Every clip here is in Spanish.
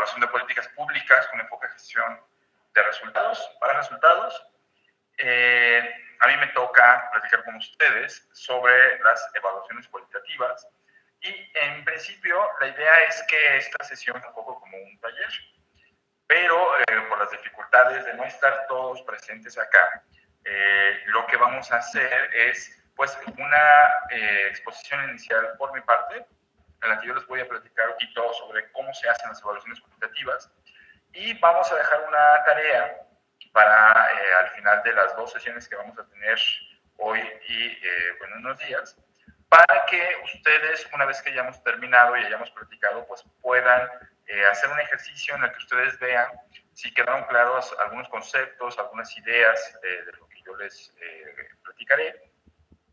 evaluación de políticas públicas con enfoque de gestión de resultados, para resultados. A mí me toca platicar con ustedes sobre las evaluaciones cualitativas y en principio la idea es que esta sesión es un poco como un taller, pero por las dificultades de no estar todos presentes acá, lo que vamos a hacer es pues una exposición inicial por mi parte, en la que yo les voy a platicar un poquito sobre cómo se hacen las evaluaciones cuantitativas y vamos a dejar una tarea para al final de las 2 sesiones que vamos a tener hoy y bueno, unos días, para que ustedes, una vez que hayamos terminado y hayamos platicado, pues puedan hacer un ejercicio en el que ustedes vean si quedaron claros algunos conceptos, algunas ideas de lo que yo les platicaré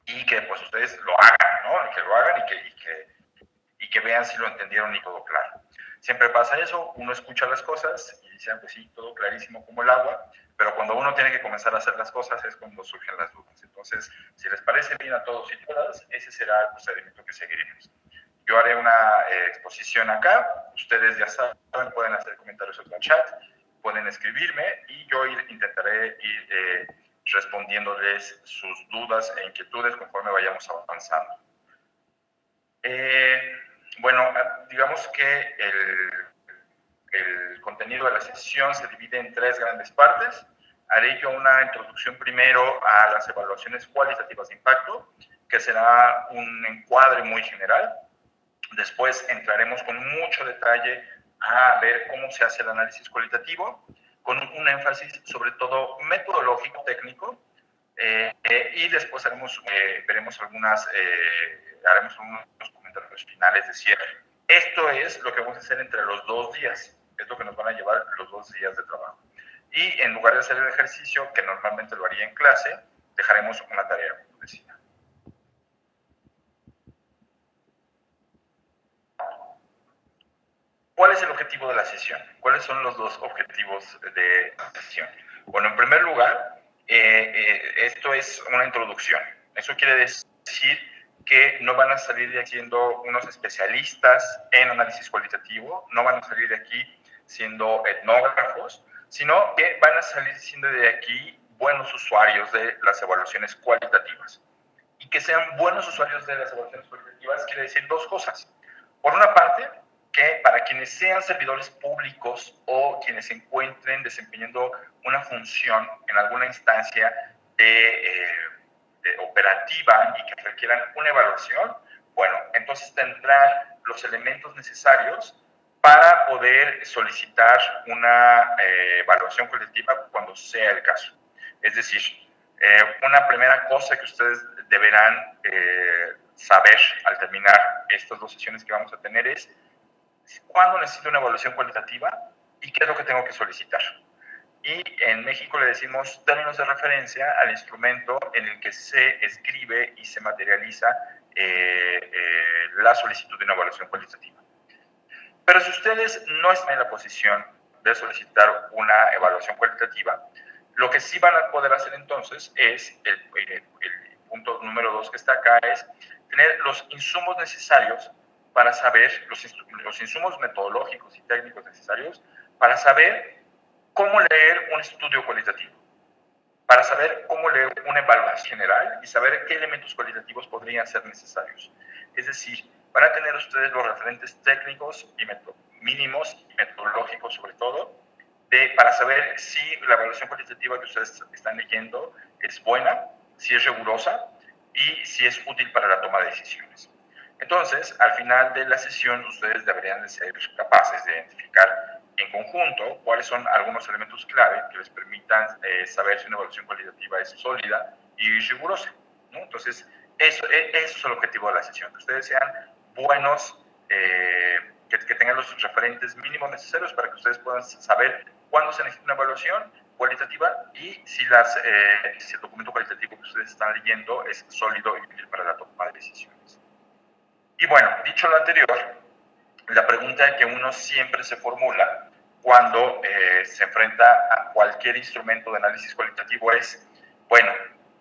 y que pues ustedes lo hagan, ¿no? Que lo hagan y que vean si lo entendieron y todo claro. Siempre pasa eso, uno escucha las cosas y dice, pues sí, todo clarísimo como el agua, pero cuando uno tiene que comenzar a hacer las cosas es cuando surgen las dudas. Entonces, si les parece bien a todos y todas, ese será el procedimiento que seguiremos. Yo haré una exposición acá, ustedes ya saben, pueden hacer comentarios en el chat, pueden escribirme y yo intentaré ir respondiéndoles sus dudas e inquietudes conforme vayamos avanzando. Bueno, digamos que el contenido de la sesión se divide en 3 grandes partes. Haré yo una introducción primero a las evaluaciones cualitativas de impacto, que será un encuadre muy general. Después entraremos con mucho detalle a ver cómo se hace el análisis cualitativo, con un énfasis sobre todo metodológico, técnico, y después veremos haremos unos comentarios finales de cierre. Esto es lo que vamos a hacer entre los 2 días, es lo que nos van a llevar los 2 días de trabajo. Y en lugar de hacer el ejercicio, que normalmente lo haría en clase, dejaremos una tarea, como decía. ¿Cuál es el objetivo de la sesión? ¿Cuáles son los 2 objetivos de la sesión? Bueno, en primer lugar, esto es una introducción. Eso quiere decir que no van a salir de aquí siendo unos especialistas en análisis cualitativo, no van a salir de aquí siendo etnógrafos, sino que van a salir siendo de aquí buenos usuarios de las evaluaciones cualitativas. Y que sean buenos usuarios de las evaluaciones cualitativas quiere decir 2 cosas. Por una parte, que para quienes sean servidores públicos o quienes se encuentren desempeñando una función en alguna instancia operativa y que requieran una evaluación, bueno, entonces tendrán los elementos necesarios para poder solicitar una evaluación colectiva cuando sea el caso. Es decir, una primera cosa que ustedes deberán saber al terminar estas 2 sesiones que vamos a tener es cuándo necesito una evaluación cualitativa y qué es lo que tengo que solicitar. Y en México le decimos términos de referencia al instrumento en el que se escribe y se materializa la solicitud de una evaluación cualitativa. Pero si ustedes no están en la posición de solicitar una evaluación cualitativa, lo que sí van a poder hacer entonces es, el punto número 2 que está acá, es tener los insumos necesarios para saber, los insumos metodológicos y técnicos necesarios para saber cómo leer un estudio cualitativo, para saber cómo leer una evaluación general y saber qué elementos cualitativos podrían ser necesarios. Es decir, van a tener ustedes los referentes técnicos y mínimos y metodológicos sobre todo, para saber si la evaluación cualitativa que ustedes están leyendo es buena, si es rigurosa y si es útil para la toma de decisiones. Entonces, al final de la sesión, ustedes deberían de ser capaces de identificar en conjunto cuáles son algunos elementos clave que les permitan saber si una evaluación cualitativa es sólida y rigurosa, ¿no? Entonces, eso es el objetivo de la sesión, que ustedes sean buenos, que tengan los referentes mínimos necesarios para que ustedes puedan saber cuándo se necesita una evaluación cualitativa y si el documento cualitativo que ustedes están leyendo es sólido y útil para la toma de decisiones. Y bueno, dicho lo anterior, la pregunta que uno siempre se formula cuando se enfrenta a cualquier instrumento de análisis cualitativo es, bueno,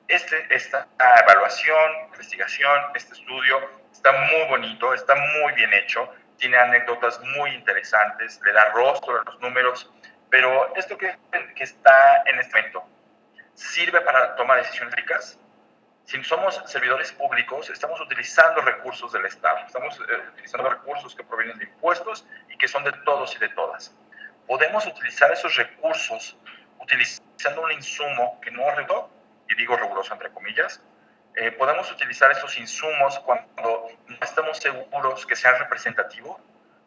esta evaluación, investigación, este estudio está muy bonito, está muy bien hecho, tiene anécdotas muy interesantes, le da rostro a los números, pero esto que está en este momento, ¿sirve para tomar decisiones ricas? Si somos servidores públicos, estamos utilizando recursos del Estado, estamos utilizando recursos que provienen de impuestos y que son de todos y de todas. Podemos utilizar esos recursos utilizando un insumo que no es riguroso, y digo riguroso entre comillas. Podemos utilizar esos insumos cuando no estamos seguros que sean representativos.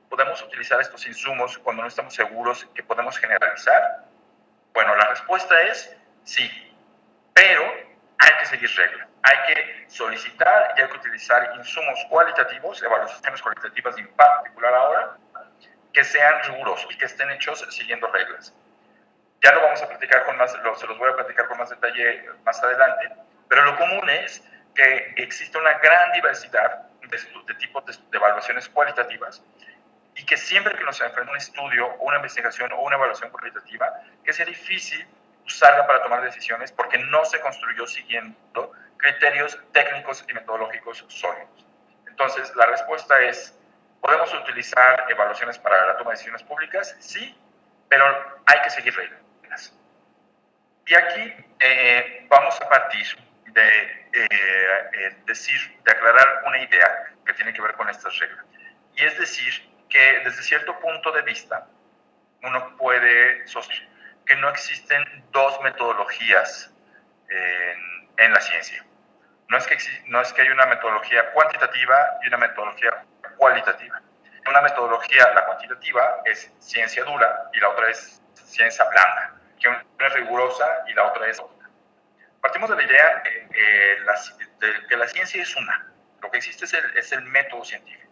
Podemos utilizar estos insumos cuando no estamos seguros que podemos generalizar. Bueno, la respuesta es sí, pero hay que seguir reglas. Hay que solicitar y hay que utilizar insumos cualitativos, evaluaciones cualitativas de impacto particular ahora, que sean rigurosos y que estén hechos siguiendo reglas. Ya lo vamos a platicar con más, se los voy a platicar con más detalle más adelante, pero lo común es que existe una gran diversidad de tipos de evaluaciones cualitativas y que siempre que nos enfrenta un estudio o una investigación o una evaluación cualitativa, que sea difícil usarla para tomar decisiones porque no se construyó siguiendo criterios técnicos y metodológicos sólidos. Entonces, la respuesta es, ¿podemos utilizar evaluaciones para la toma de decisiones públicas? Sí, pero hay que seguir reglas. Y aquí vamos a partir de de aclarar una idea que tiene que ver con estas reglas. Y es decir, que desde cierto punto de vista, uno puede sostener que no existen dos metodologías en la ciencia. No es que haya una metodología cuantitativa y una metodología cualitativa. Una metodología, la cuantitativa, es ciencia dura y la otra es ciencia blanda, que una es rigurosa y la otra es otra. Partimos de la idea de que la ciencia es una. Lo que existe es el método científico.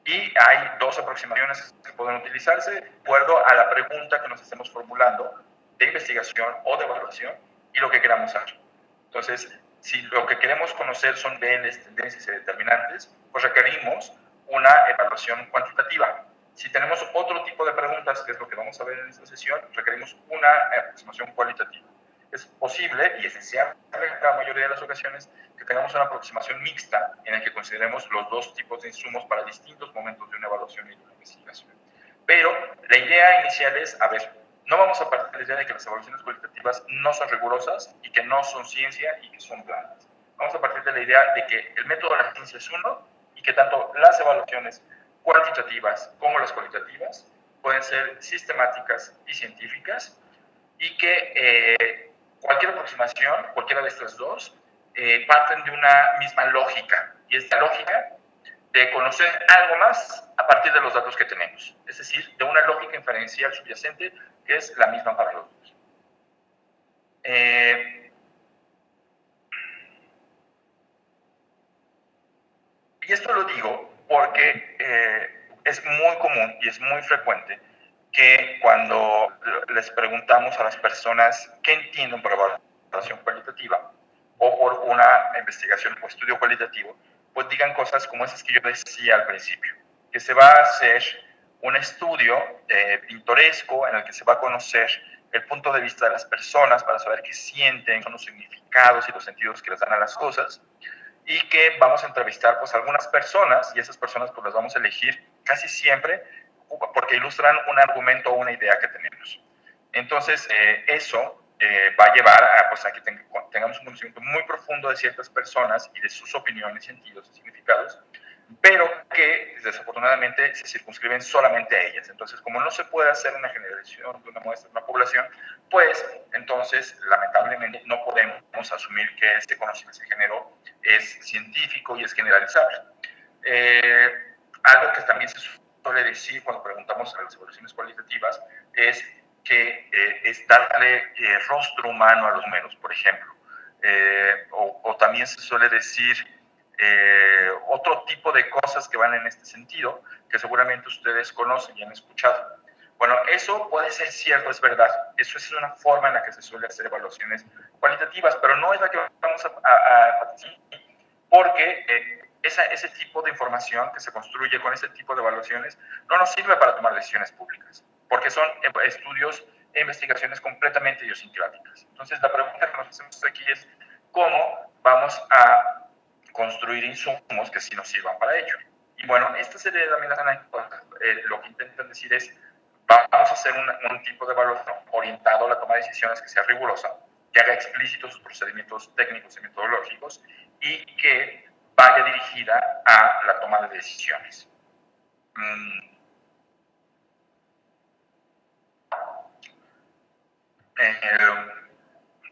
Y hay dos aproximaciones que pueden utilizarse de acuerdo a la pregunta que nos estemos formulando de investigación o de evaluación y lo que queramos hacer. Entonces, si lo que queremos conocer son niveles, tendencias y determinantes, pues requerimos una evaluación cuantitativa. Si tenemos otro tipo de preguntas, que es lo que vamos a ver en esta sesión, requerimos una aproximación cualitativa. Es posible y esencial en la mayoría de las ocasiones que tengamos una aproximación mixta en la que consideremos los dos tipos de insumos para distintos momentos de una evaluación y de una investigación. Pero la idea inicial es, a ver, no vamos a partir de la idea de que las evaluaciones cualitativas no son rigurosas y que no son ciencia y que son blandas. Vamos a partir de la idea de que el método de la ciencia es uno y que tanto las evaluaciones cuantitativas como las cualitativas pueden ser sistemáticas y científicas y que cualquier aproximación, cualquiera de estas dos, parten de una misma lógica, y es la lógica de conocer algo más a partir de los datos que tenemos, es decir, de una lógica inferencial subyacente que es la misma para los dos. Y esto lo digo porque es muy común y es muy frecuente que cuando les preguntamos a las personas qué entienden por evaluación cualitativa o por una investigación o estudio cualitativo, pues digan cosas como esas que yo decía al principio, que se va a hacer un estudio pintoresco en el que se va a conocer el punto de vista de las personas para saber qué sienten, son los significados y los sentidos que les dan a las cosas, y que vamos a entrevistar pues algunas personas y esas personas pues las vamos a elegir casi siempre porque ilustran un argumento o una idea que tenemos. Entonces eso va a llevar a, pues, a que tengamos un conocimiento muy profundo de ciertas personas y de sus opiniones, sentidos y significados, pero que desafortunadamente se circunscriben solamente a ellas. Entonces, como no se puede hacer una generalización de una muestra de una población, pues entonces lamentablemente no podemos asumir que este conocimiento se generó es científico y es generalizable. Algo que también se suele decir cuando preguntamos a las evaluaciones cualitativas es que es darle rostro humano a los números, por ejemplo. O también se suele decir otro tipo de cosas que van en este sentido, que seguramente ustedes conocen y han escuchado. Bueno, eso puede ser cierto, es verdad. Eso es una forma en la que se suele hacer evaluaciones cualitativas, pero no es la que vamos a porque ese tipo de información que se construye con ese tipo de evaluaciones no nos sirve para tomar decisiones públicas, porque son estudios e investigaciones completamente idiosincráticas. Entonces, la pregunta que nos hacemos aquí es cómo vamos a construir insumos que sí nos sirvan para ello. Y bueno, esta serie de láminas anécdotas lo que intentan decir es, vamos a hacer un tipo de evaluación orientado a la toma de decisiones que sea rigurosa, que haga explícitos sus procedimientos técnicos y metodológicos y que vaya dirigida a la toma de decisiones.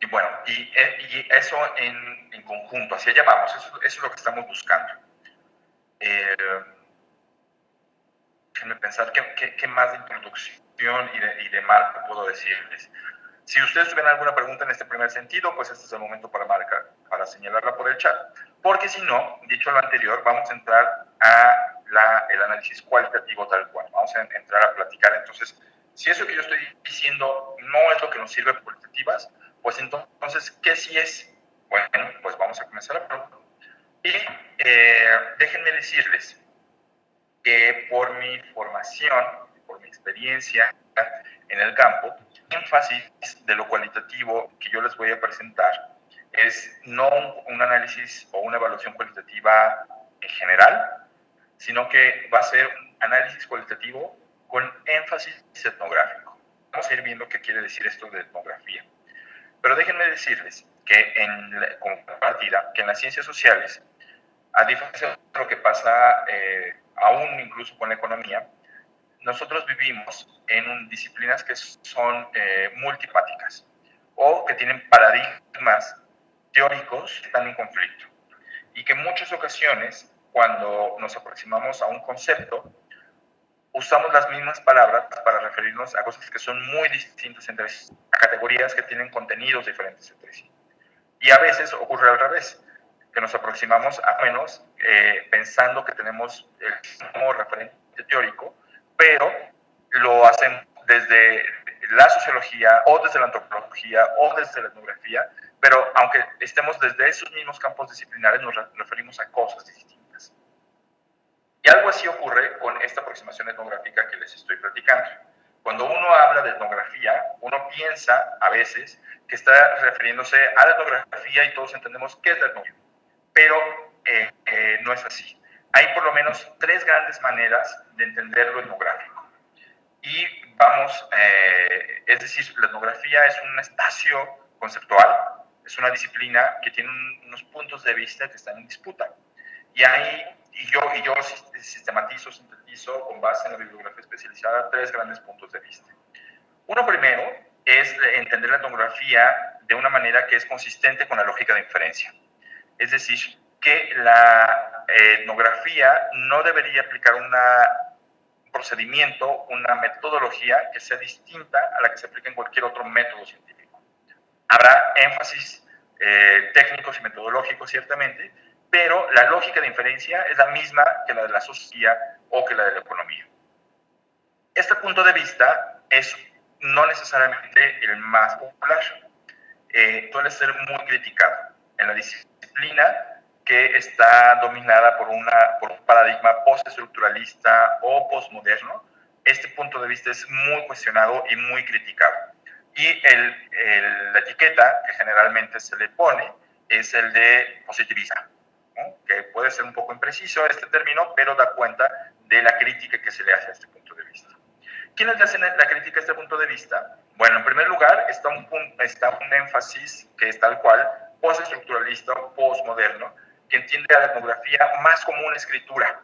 Y bueno, y eso en conjunto, hacia allá vamos, eso es lo que estamos buscando. Déjenme pensar qué más de introducción y de marco puedo decirles. Si ustedes tuvieran alguna pregunta en este primer sentido, pues este es el momento para marcar, para señalarla por el chat. Porque si no, dicho lo anterior, vamos a entrar a el análisis cualitativo tal cual. Vamos a entrar a platicar. Entonces, si eso que yo estoy diciendo no es lo que nos sirve para cualitativas, pues entonces, ¿qué sí es? Bueno, pues vamos a comenzar a probar. Y déjenme decirles que por mi formación, por mi experiencia en el campo, el énfasis de lo cualitativo que yo les voy a presentar es no un análisis o una evaluación cualitativa en general, sino que va a ser un análisis cualitativo con énfasis etnográfico. Vamos a ir viendo qué quiere decir esto de etnografía. Pero déjenme decirles que como partida, que en las ciencias sociales, a diferencia de lo que pasa aún incluso con la economía, nosotros vivimos en disciplinas que son multipáticas o que tienen paradigmas teóricos que están en conflicto y que en muchas ocasiones cuando nos aproximamos a un concepto usamos las mismas palabras para referirnos a cosas que son muy distintas entre sí, a categorías que tienen contenidos diferentes entre sí. Y a veces ocurre al revés, que nos aproximamos a menos pensando que tenemos el mismo referente teórico, pero lo hacen desde la sociología o desde la antropología o desde la etnografía, pero aunque estemos desde esos mismos campos disciplinares, nos referimos a cosas distintas. Y algo así ocurre con esta aproximación etnográfica que les estoy platicando. Cuando uno habla de etnografía, uno piensa a veces que está refiriéndose a la etnografía y todos entendemos qué es la etnografía, pero no es así. Hay por lo menos tres grandes maneras de entender lo etnográfico. Y vamos, es decir, la etnografía es un espacio conceptual, es una disciplina que tiene unos puntos de vista que están en disputa. Y yo sistematizo, sintetizo con base en la bibliografía especializada tres grandes puntos de vista. Uno primero es entender la etnografía de una manera que es consistente con la lógica de inferencia. Es decir, que la etnografía no debería aplicar un procedimiento, una metodología que sea distinta a la que se aplica en cualquier otro método científico. Habrá énfasis técnicos y metodológicos, ciertamente, pero la lógica de inferencia es la misma que la de la sociología o que la de la economía. Este punto de vista es no necesariamente el más popular. Suele ser muy criticado en la disciplina que está dominada por un paradigma postestructuralista o postmoderno. Este punto de vista es muy cuestionado y muy criticado. Y la etiqueta que generalmente se le pone es el de positivista, ¿no? Que puede ser un poco impreciso este término, pero da cuenta de la crítica que se le hace a este punto de vista. ¿Quiénes le hacen la crítica a este punto de vista? Bueno, en primer lugar está un énfasis que es tal cual postestructuralista o postmoderno, que entiende a la etnografía más como una escritura.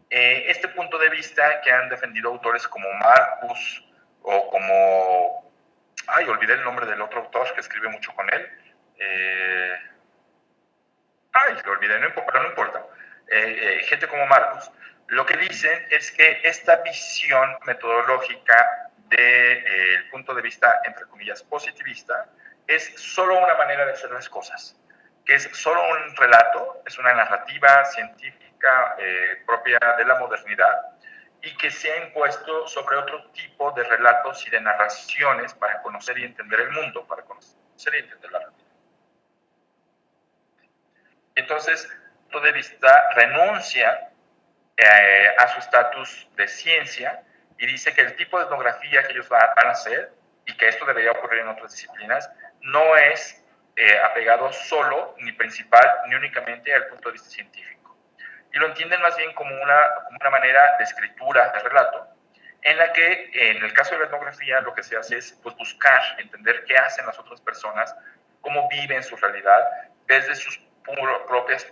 Este punto de vista que han defendido autores como Marcus o como... olvidé el nombre del otro autor que escribe mucho con él. Lo olvidé, pero no importa. Gente como Marcus, lo que dicen es que esta visión metodológica del punto de vista, entre comillas, positivista, es solo una manera de hacer las cosas, que es solo un relato, es una narrativa científica propia de la modernidad y que se ha impuesto sobre otro tipo de relatos y de narraciones para conocer y entender el mundo, para conocer y entender la realidad. Entonces, punto de vista renuncia a su estatus de ciencia y dice que el tipo de etnografía que ellos van a hacer, y que esto debería ocurrir en otras disciplinas, no es apegado solo, ni principal, ni únicamente al punto de vista científico. y lo entienden más bien como una manera de escritura, de relato, en la que en el caso de la etnografía lo que se hace es pues, buscar, entender qué hacen las otras personas, cómo viven su realidad desde sus propias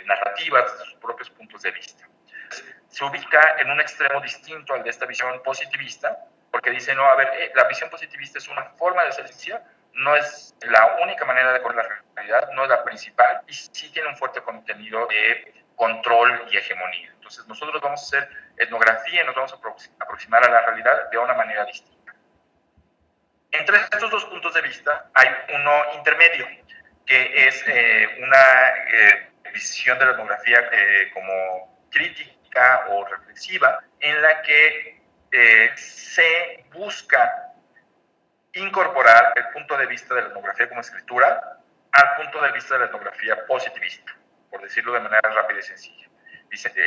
narrativas, desde sus propios puntos de vista. Se ubica en un extremo distinto al de esta visión positivista, porque dice, no, a ver, la visión positivista es una forma de hacer ciencia, no es la única manera de conocer la realidad, no es la principal, y sí tiene un fuerte contenido de control y hegemonía. Entonces nosotros vamos a hacer etnografía y nos vamos a aproximar a la realidad de una manera distinta. Entre estos dos puntos de vista hay uno intermedio, que es una visión de la etnografía como crítica o reflexiva, en la que se busca incorporar el punto de vista de la etnografía como escritura al punto de vista de la etnografía positivista, por decirlo de manera rápida y sencilla.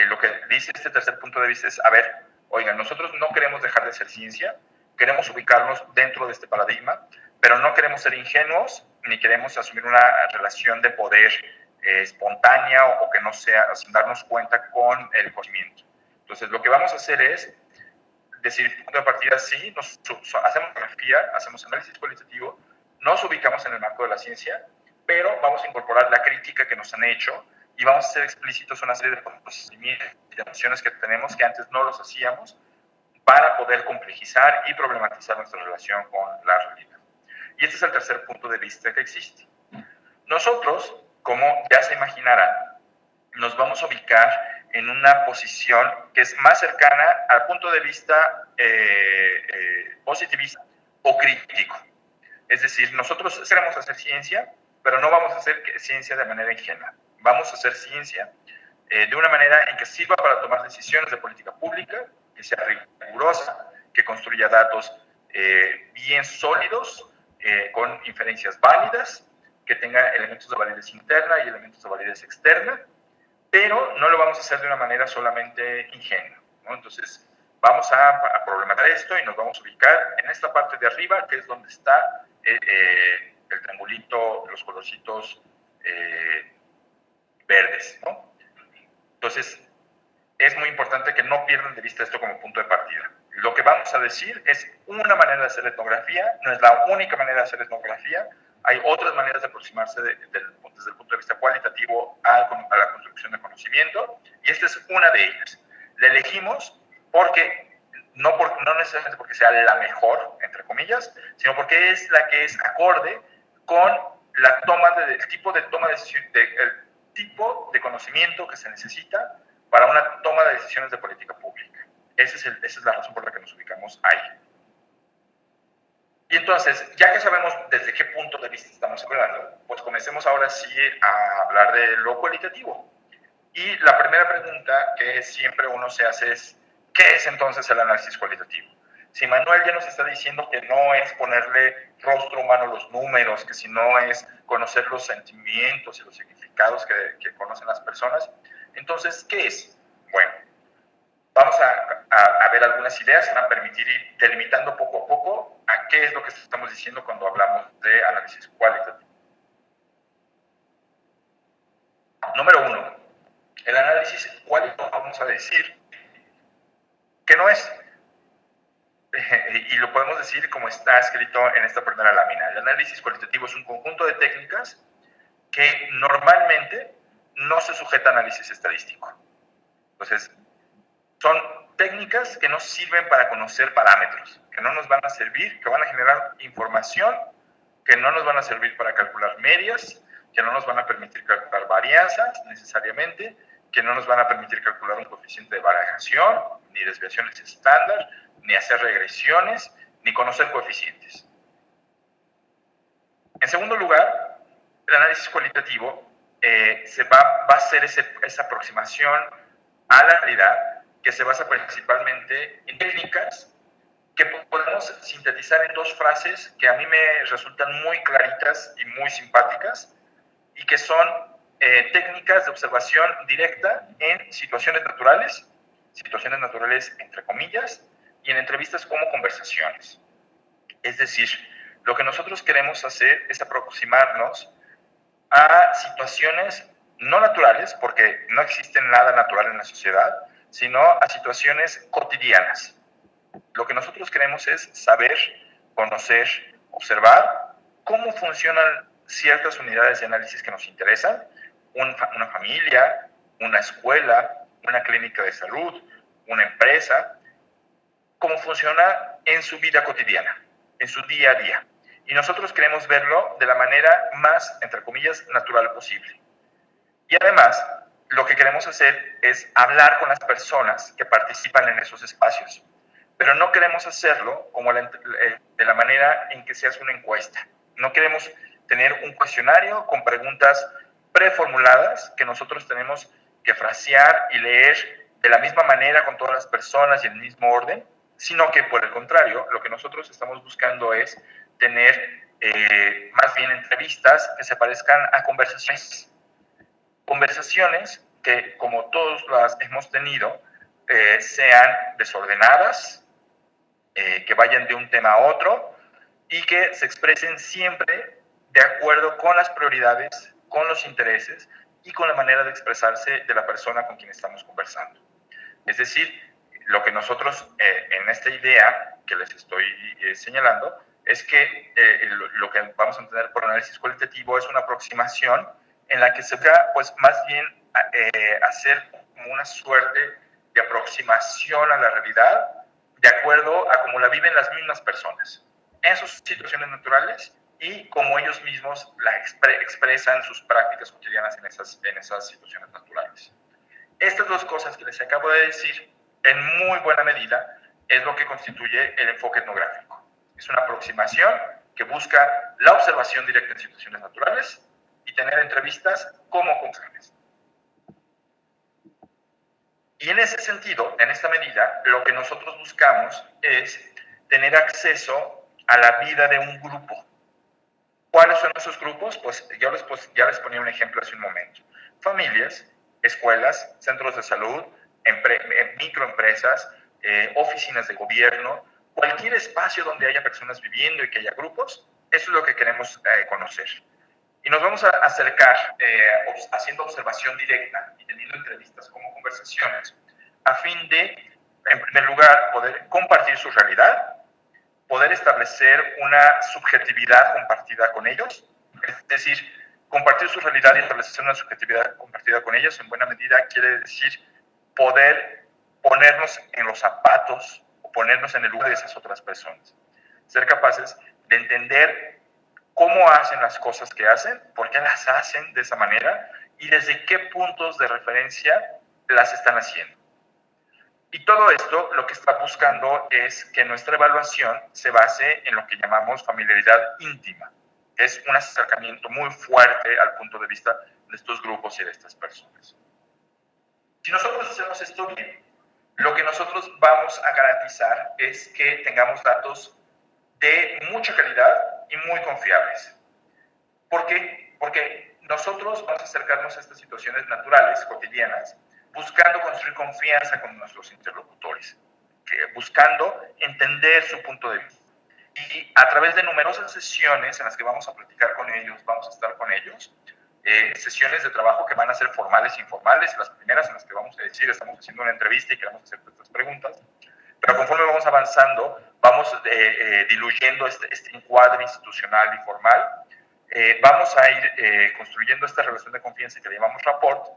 Lo que dice este tercer punto de vista es, a ver, oigan, nosotros no queremos dejar de ser ciencia, queremos ubicarnos dentro de este paradigma, pero no queremos ser ingenuos ni queremos asumir una relación de poder espontánea o que no sea sin darnos cuenta con el conocimiento. Entonces, lo que vamos a hacer es decir, punto de partida, sí, hacemos etnografía, hacemos análisis cualitativo, nos ubicamos en el marco de la ciencia, pero vamos a incorporar la crítica que nos han hecho y vamos a hacer explícitos una serie de procedimientos y de emociones que tenemos que antes no los hacíamos para poder complejizar y problematizar nuestra relación con la realidad. Y este es el tercer punto de vista que existe. Nosotros, como ya se imaginarán, nos vamos a ubicar en una posición que es más cercana al punto de vista positivista o crítico. Es decir, nosotros queremos hacer ciencia, pero no vamos a hacer ciencia de manera ingenua. Vamos a hacer ciencia de una manera en que sirva para tomar decisiones de política pública, que sea rigurosa, que construya datos bien sólidos, con inferencias válidas, que tenga elementos de validez interna y elementos de validez externa, pero no lo vamos a hacer de una manera solamente ingenua, ¿no? Entonces, vamos a problematizar esto y nos vamos a ubicar en esta parte de arriba, que es donde está el triangulito, los colorcitos verdes, ¿no? Entonces, es muy importante que no pierdan de vista esto como punto de partida. Lo que vamos a decir es una manera de hacer etnografía, no es la única manera de hacer etnografía, hay otras maneras de aproximarse desde el punto de vista cualitativo a la construcción de conocimiento, y esta es una de ellas. La elegimos porque, no necesariamente porque sea la mejor, entre comillas, sino porque es la que es acorde con la el tipo de toma de decisión, el tipo de conocimiento que se necesita para una toma de decisiones de política pública. Esa es la razón por la que nos ubicamos ahí. Y entonces, ya que sabemos desde qué punto de vista estamos hablando, pues comencemos ahora sí a hablar de lo cualitativo. Y la primera pregunta que siempre uno se hace es, ¿qué es entonces el análisis cualitativo? Si Manuel ya nos está diciendo que no es ponerle rostro humano a los números, que si no es conocer los sentimientos y los significados que conocen las personas, entonces, ¿qué es? Bueno, vamos a ver algunas ideas que van a permitir ir delimitando poco a poco a qué es lo que estamos diciendo cuando hablamos de análisis cualitativo. Número 1, el análisis cualitativo vamos a decir que no es, y lo podemos decir como está escrito en esta primera lámina. El análisis cualitativo es un conjunto de técnicas que normalmente no se sujeta a análisis estadístico. Entonces, son técnicas que nos sirven para conocer parámetros, que no nos van a servir, que van a generar información, que no nos van a servir para calcular medias, que no nos van a permitir calcular varianzas necesariamente, que no nos van a permitir calcular un coeficiente de variación, ni desviaciones estándar, ni hacer regresiones, ni conocer coeficientes. En segundo lugar, el análisis cualitativo va a hacer esa aproximación a la realidad que se basa principalmente en técnicas que podemos sintetizar en dos frases que a mí me resultan muy claritas y muy simpáticas y que son técnicas de observación directa en situaciones naturales entre comillas, y en entrevistas como conversaciones. Es decir, lo que nosotros queremos hacer es aproximarnos a situaciones no naturales, porque no existe nada natural en la sociedad, sino a situaciones cotidianas. Lo que nosotros queremos es saber, conocer, observar cómo funcionan ciertas unidades de análisis que nos interesan, una familia, una escuela, una clínica de salud, una empresa, cómo funciona en su vida cotidiana, en su día a día. Y nosotros queremos verlo de la manera más, entre comillas, natural posible. Y además, lo que queremos hacer es hablar con las personas que participan en esos espacios, pero no queremos hacerlo como de la manera en que se hace una encuesta. No queremos tener un cuestionario con preguntas preformuladas que nosotros tenemos que frasear y leer de la misma manera con todas las personas y en el mismo orden, sino que por el contrario, lo que nosotros estamos buscando es tener más bien entrevistas que se parezcan a conversaciones. Conversaciones que, como todos las hemos tenido, sean desordenadas, que vayan de un tema a otro y que se expresen siempre de acuerdo con las prioridades, con los intereses y con la manera de expresarse de la persona con quien estamos conversando. Es decir, lo que nosotros en esta idea que les estoy señalando es que lo que vamos a entender por análisis cualitativo es una aproximación en la que se busca, pues, más bien hacer como una suerte de aproximación a la realidad de acuerdo a cómo la viven las mismas personas en sus situaciones naturales y cómo ellos mismos la expresan sus prácticas cotidianas en esas situaciones naturales. Estas dos cosas que les acabo de decir, en muy buena medida, es lo que constituye el enfoque etnográfico. Es una aproximación que busca la observación directa en situaciones naturales y tener entrevistas como conversaciones. Y en ese sentido, en esta medida, lo que nosotros buscamos es tener acceso a la vida de un grupo. ¿Cuáles son esos grupos? Pues ya les ponía un ejemplo hace un momento. Familias, escuelas, centros de salud, microempresas, oficinas de gobierno, cualquier espacio donde haya personas viviendo y que haya grupos, eso es lo que queremos conocer. Y nos vamos a acercar haciendo observación directa y teniendo entrevistas como conversaciones, a fin de, en primer lugar, poder compartir su realidad, poder establecer una subjetividad compartida con ellos, es decir, compartir su realidad y establecer una subjetividad compartida con ellos, en buena medida quiere decir poder ponernos en los zapatos o ponernos en el lugar de esas otras personas, ser capaces de entender cómo hacen las cosas que hacen, por qué las hacen de esa manera y desde qué puntos de referencia las están haciendo. Y todo esto lo que está buscando es que nuestra evaluación se base en lo que llamamos familiaridad íntima. Es un acercamiento muy fuerte al punto de vista de estos grupos y de estas personas. Si nosotros hacemos esto bien, lo que nosotros vamos a garantizar es que tengamos datos de mucha calidad y muy confiables. ¿Por qué? Porque nosotros vamos a acercarnos a estas situaciones naturales, cotidianas, buscando construir confianza con nuestros interlocutores, buscando entender su punto de vista. Y a través de numerosas sesiones en las que vamos a platicar con ellos, vamos a estar con ellos, sesiones de trabajo que van a ser formales e informales, las primeras en las que vamos a decir, estamos haciendo una entrevista y queremos hacer estas preguntas, pero conforme vamos avanzando, vamos diluyendo este encuadre institucional y formal, vamos a ir construyendo esta relación de confianza que le llamamos rapport,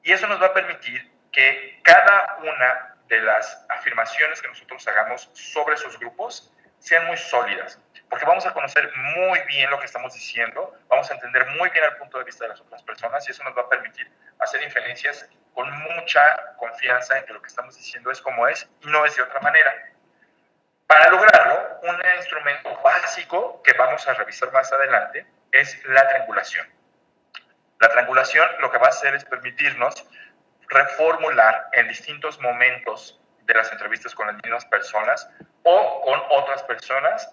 y eso nos va a permitir que cada una de las afirmaciones que nosotros hagamos sobre esos grupos sean muy sólidas, porque vamos a conocer muy bien lo que estamos diciendo, vamos a entender muy bien el punto de vista de las otras personas y eso nos va a permitir hacer inferencias con mucha confianza en que lo que estamos diciendo es como es y no es de otra manera. Para lograrlo, un instrumento básico que vamos a revisar más adelante es la triangulación. La triangulación lo que va a hacer es permitirnos reformular en distintos momentos de las entrevistas con las mismas personas o con otras personas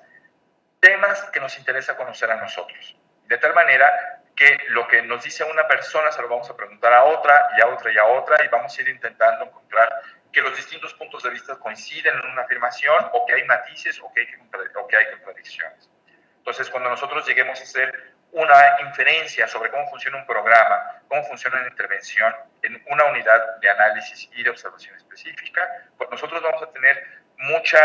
temas que nos interesa conocer a nosotros. De tal manera que lo que nos dice una persona se lo vamos a preguntar a otra y a otra y a otra y vamos a ir intentando encontrar que los distintos puntos de vista coinciden en una afirmación o que hay matices o que hay contradicciones. Entonces, cuando nosotros lleguemos a hacer una inferencia sobre cómo funciona un programa, cómo funciona una intervención en una unidad de análisis y de observación específica, pues nosotros vamos a tener mucha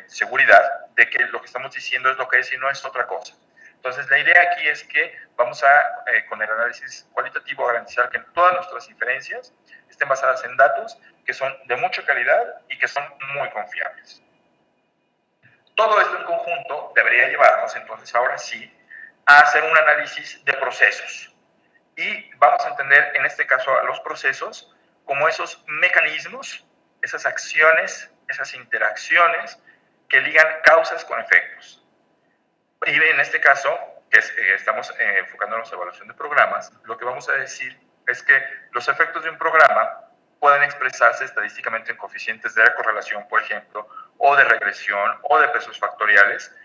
seguridad de que lo que estamos diciendo es lo que es y no es otra cosa. Entonces, la idea aquí es que vamos a, con el análisis cualitativo, garantizar que todas nuestras inferencias estén basadas en datos que son de mucha calidad y que son muy confiables. Todo esto en conjunto debería llevarnos, entonces, ahora sí, a hacer un análisis de procesos. Y vamos a entender, en este caso, a los procesos como esos mecanismos, esas acciones, esas interacciones que ligan causas con efectos. Y en este caso, que estamos enfocándonos en la evaluación de programas, lo que vamos a decir es que los efectos de un programa pueden expresarse estadísticamente en coeficientes de correlación, por ejemplo, o de regresión, o de pesos factoriales,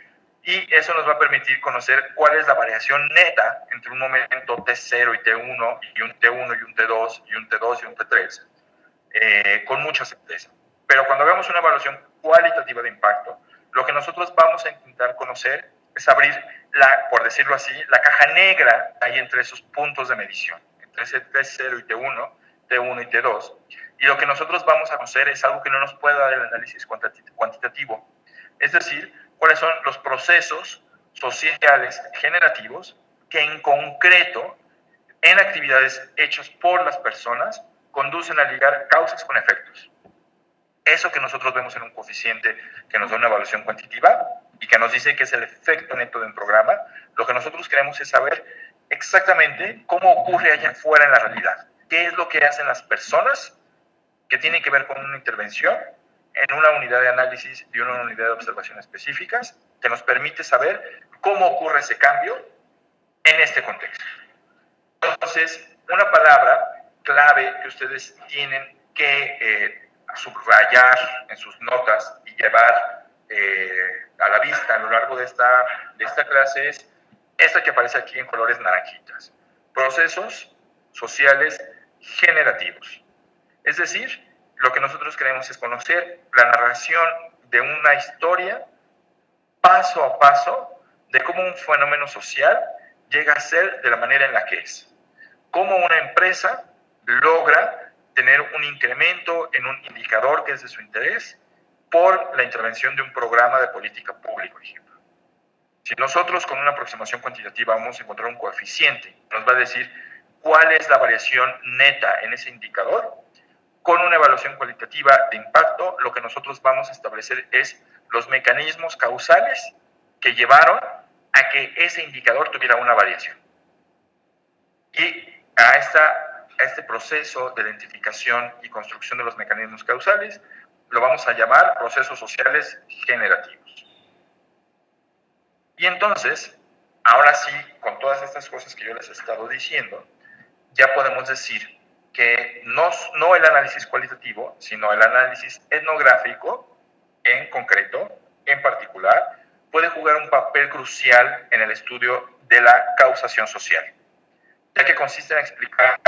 y eso nos va a permitir conocer cuál es la variación neta entre un momento T0 y T1, y un T1 y un T2, y un T2 y un T3, con mucha certeza. Pero cuando hagamos una evaluación cualitativa de impacto, lo que nosotros vamos a intentar conocer es abrir, por decirlo así, la caja negra ahí entre esos puntos de medición, entre ese T0 y T1, T1 y T2. Y lo que nosotros vamos a conocer es algo que no nos puede dar el análisis cuantitativo. Es decir, cuáles son los procesos sociales generativos que en concreto, en actividades hechas por las personas, conducen a ligar causas con efectos. Eso que nosotros vemos en un coeficiente que nos da una evaluación cuantitativa y que nos dice que es el efecto neto de un programa, lo que nosotros queremos es saber exactamente cómo ocurre allá afuera en la realidad. ¿Qué es lo que hacen las personas que tienen que ver con una intervención en una unidad de análisis y una unidad de observación específicas que nos permite saber cómo ocurre ese cambio en este contexto? Entonces, una palabra clave que ustedes tienen que subrayar en sus notas y llevar a la vista a lo largo de esta clase es esta que aparece aquí en colores naranjitas: procesos sociales generativos. Es decir, lo que nosotros queremos es conocer la narración de una historia paso a paso de cómo un fenómeno social llega a ser de la manera en la que es. Cómo una empresa logra tener un incremento en un indicador que es de su interés por la intervención de un programa de política pública, por ejemplo. Si nosotros con una aproximación cuantitativa vamos a encontrar un coeficiente, nos va a decir cuál es la variación neta en ese indicador. Con una evaluación cualitativa de impacto, lo que nosotros vamos a establecer es los mecanismos causales que llevaron a que ese indicador tuviera una variación. Y a este proceso de identificación y construcción de los mecanismos causales lo vamos a llamar procesos sociales generativos. Y entonces, ahora sí, con todas estas cosas que yo les he estado diciendo, ya podemos decir que no el análisis cualitativo, sino el análisis etnográfico, en concreto, en particular, puede jugar un papel crucial en el estudio de la causación social, ya que consiste en explicar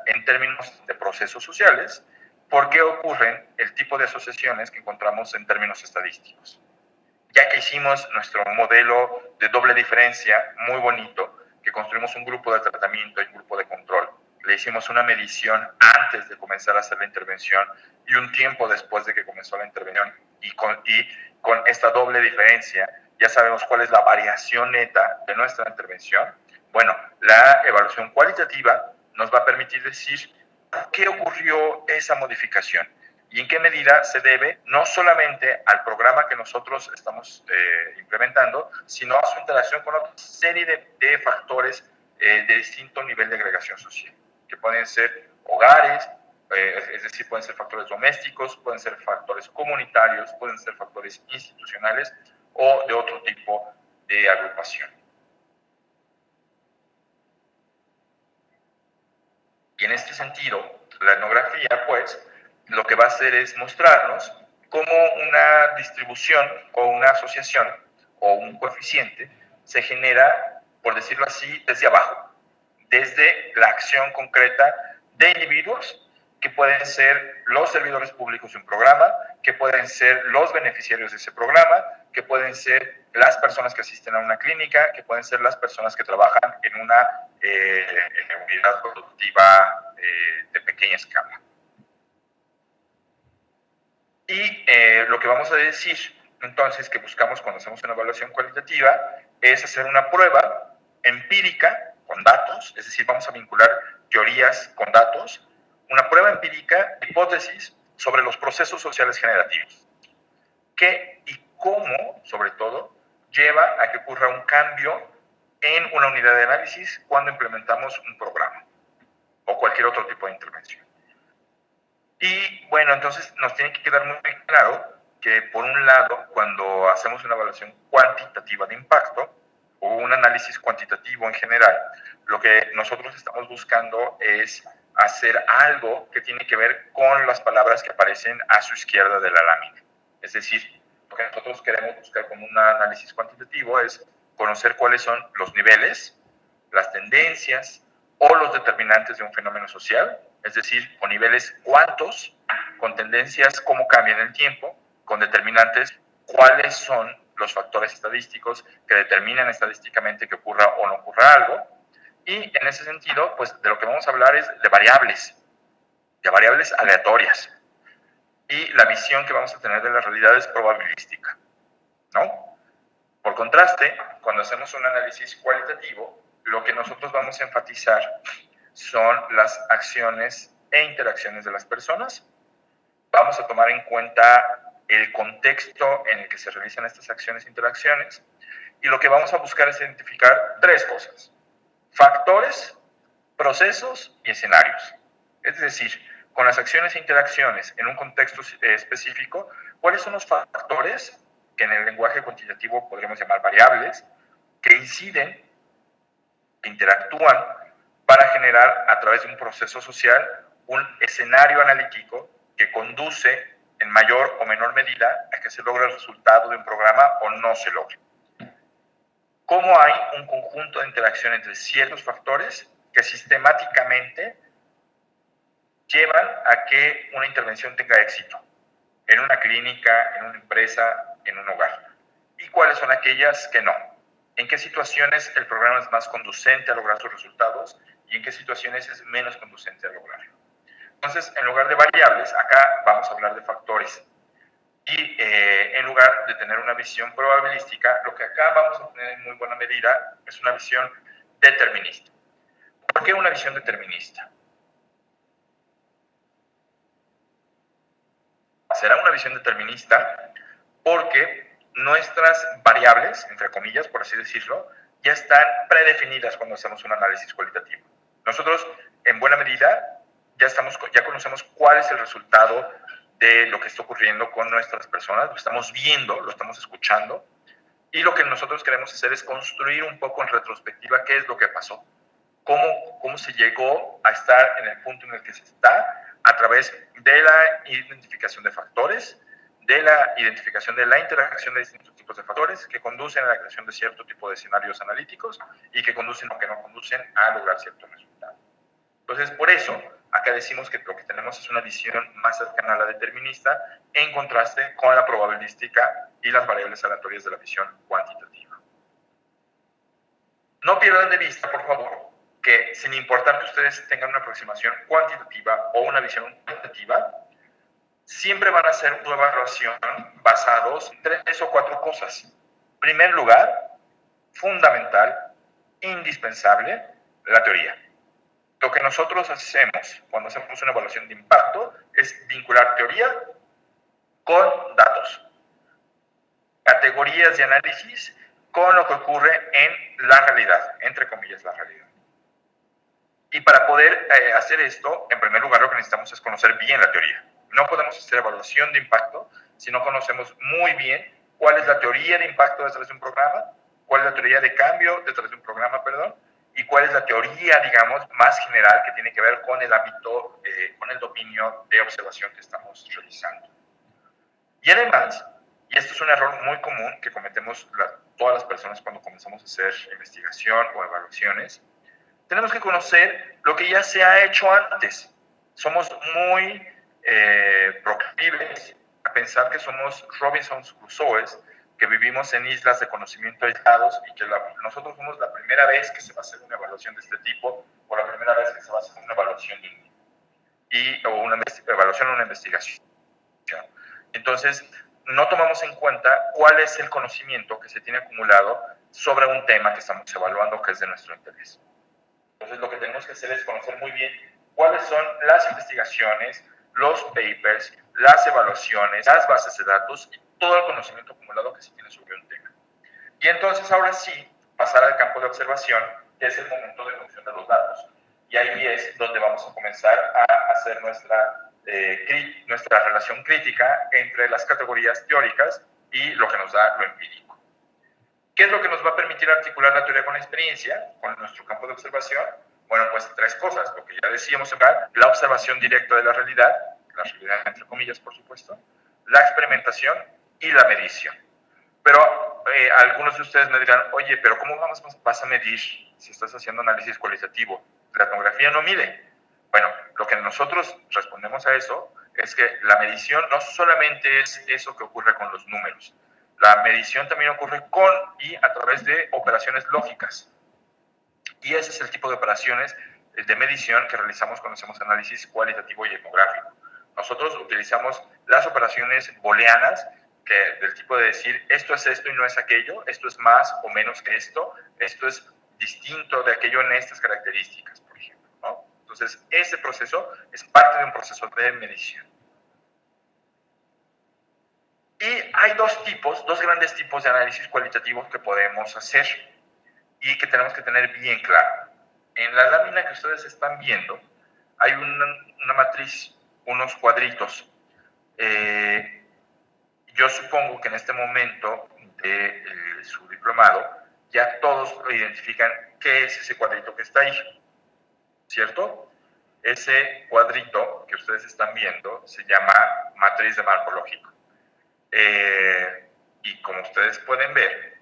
en términos de procesos sociales por qué ocurren el tipo de asociaciones que encontramos en términos estadísticos. Ya que hicimos nuestro modelo de doble diferencia muy bonito, que construimos un grupo de tratamiento y un grupo de control, le hicimos una medición antes de comenzar a hacer la intervención y un tiempo después de que comenzó la intervención, y con esta doble diferencia ya sabemos cuál es la variación neta de nuestra intervención. Bueno, la evaluación cualitativa nos va a permitir decir por qué ocurrió esa modificación y en qué medida se debe no solamente al programa que nosotros estamos implementando, sino a su interacción con otra serie de factores de distinto nivel de agregación social, que pueden ser hogares, es decir, pueden ser factores domésticos, pueden ser factores comunitarios, pueden ser factores institucionales o de otro tipo de agrupación. Y en este sentido, la etnografía, pues, lo que va a hacer es mostrarnos cómo una distribución o una asociación o un coeficiente se genera, por decirlo así, desde abajo, desde la acción concreta de individuos que pueden ser los servidores públicos de un programa, que pueden ser los beneficiarios de ese programa, que pueden ser las personas que asisten a una clínica, que pueden ser las personas que trabajan en una unidad productiva de pequeña escala. Y lo que vamos a decir, entonces, que buscamos cuando hacemos una evaluación cualitativa es hacer una prueba empírica con datos, es decir, vamos a vincular teorías con datos, una prueba empírica, hipótesis sobre los procesos sociales generativos. ¿Qué y cómo, sobre todo, lleva a que ocurra un cambio en una unidad de análisis cuando implementamos un programa o cualquier otro tipo de intervención? Y bueno, entonces nos tiene que quedar muy claro que, por un lado, cuando hacemos una evaluación cuantitativa de impacto o un análisis cuantitativo en general, lo que nosotros estamos buscando es hacer algo que tiene que ver con las palabras que aparecen a su izquierda de la lámina. Es decir, lo que nosotros queremos buscar con un análisis cuantitativo es conocer cuáles son los niveles, las tendencias o los determinantes de un fenómeno social, es decir, con niveles cuántos, con tendencias cómo cambian en el tiempo, con determinantes cuáles son los factores estadísticos que determinan estadísticamente que ocurra o no ocurra algo. Y en ese sentido, pues de lo que vamos a hablar es de variables aleatorias. Y la visión que vamos a tener de la realidad es probabilística, ¿no? Por contraste, cuando hacemos un análisis cualitativo, lo que nosotros vamos a enfatizar son las acciones e interacciones de las personas. Vamos a tomar en cuenta el contexto en el que se realizan estas acciones e interacciones, y lo que vamos a buscar es identificar tres cosas: factores, procesos y escenarios. Es decir, con las acciones e interacciones en un contexto específico, ¿cuáles son los factores que en el lenguaje cuantitativo podríamos llamar variables, que inciden, que interactúan para generar a través de un proceso social un escenario analítico que conduce en mayor o menor medida a que se logre el resultado de un programa o no se logre? ¿Cómo hay un conjunto de interacción entre ciertos factores que sistemáticamente llevan a que una intervención tenga éxito en una clínica, en una empresa, en un hogar? ¿Y cuáles son aquellas que no? ¿En qué situaciones el programa es más conducente a lograr sus resultados y en qué situaciones es menos conducente a lograrlo? Entonces, en lugar de variables, acá vamos a hablar de factores. Y en lugar de tener una visión probabilística, lo que acá vamos a tener en muy buena medida es una visión determinista. ¿Por qué una visión determinista? Será una visión determinista porque nuestras variables, entre comillas, por así decirlo, ya están predefinidas cuando hacemos un análisis cualitativo. Nosotros, en buena medida, ya conocemos cuál es el resultado de lo que está ocurriendo con nuestras personas, lo estamos viendo, lo estamos escuchando, y lo que nosotros queremos hacer es construir un poco en retrospectiva qué es lo que pasó, cómo se llegó a estar en el punto en el que se está, a través de la identificación de factores, de la identificación de la interacción de distintos tipos de factores que conducen a la creación de cierto tipo de escenarios analíticos y que conducen o que no conducen a lograr ciertos resultados. Entonces, por eso, acá decimos que lo que tenemos es una visión más cercana a la determinista, en contraste con la probabilística y las variables aleatorias de la visión cuantitativa. No pierdan de vista, por favor, que sin importar que ustedes tengan una aproximación cuantitativa o una visión cualitativa, siempre van a hacer una evaluación basados en 3 o 4 cosas. En primer lugar, fundamental, indispensable, la teoría. Lo que nosotros hacemos cuando hacemos una evaluación de impacto es vincular teoría con datos, categorías de análisis con lo que ocurre en la realidad, entre comillas, la realidad. Y para poder hacer esto, en primer lugar, lo que necesitamos es conocer bien la teoría. No podemos hacer evaluación de impacto si no conocemos muy bien cuál es la teoría de impacto detrás de un programa, cuál es la teoría de cambio detrás de un programa, y cuál es la teoría, digamos, más general que tiene que ver con el ámbito, con el dominio de observación que estamos realizando. Y además, y esto es un error muy común que cometemos todas las personas cuando comenzamos a hacer investigación o evaluaciones, tenemos que conocer lo que ya se ha hecho antes. Somos muy proclives a pensar que somos Robinson Crusoes, que vivimos en islas de conocimiento aislados y que nosotros somos la primera vez que se va a hacer una evaluación de este tipo o la primera vez que se va a hacer una evaluación o una evaluación o una investigación. Entonces, no tomamos en cuenta cuál es el conocimiento que se tiene acumulado sobre un tema que estamos evaluando que es de nuestro interés. Entonces, lo que tenemos que hacer es conocer muy bien cuáles son las investigaciones, los papers, las evaluaciones, las bases de datos y todo el conocimiento acumulado que se tiene sobre un tema. Y entonces, ahora sí, pasar al campo de observación, que es el momento de conexión de los datos. Y ahí es donde vamos a comenzar a hacer nuestra relación crítica entre las categorías teóricas y lo que nos da lo empírico. ¿Qué es lo que nos va a permitir articular la teoría con la experiencia, con nuestro campo de observación? Bueno, pues tres cosas, lo que ya decíamos acá, la observación directa de la realidad entre comillas, por supuesto, la experimentación y la medición. Pero algunos de ustedes me dirán, oye, pero ¿cómo vas a medir si estás haciendo análisis cualitativo? La etnografía no mide. Bueno, lo que nosotros respondemos a eso es que la medición no solamente es eso que ocurre con los números. La medición también ocurre con y a través de operaciones lógicas. Y ese es el tipo de operaciones de medición que realizamos cuando hacemos análisis cualitativo y etnográfico. Nosotros utilizamos las operaciones booleanas, del tipo de decir esto es esto y no es aquello, esto es más o menos que esto es distinto de aquello en estas características, por ejemplo, ¿no? Entonces, ese proceso es parte de un proceso de medición. Y hay dos grandes tipos de análisis cualitativos que podemos hacer y que tenemos que tener bien claro. En la lámina que ustedes están viendo hay una matriz, unos cuadritos. Yo supongo que en este momento de su diplomado ya todos identifican qué es ese cuadrito que está ahí, ¿cierto? Ese cuadrito que ustedes están viendo se llama matriz de marco lógico. Y como ustedes pueden ver,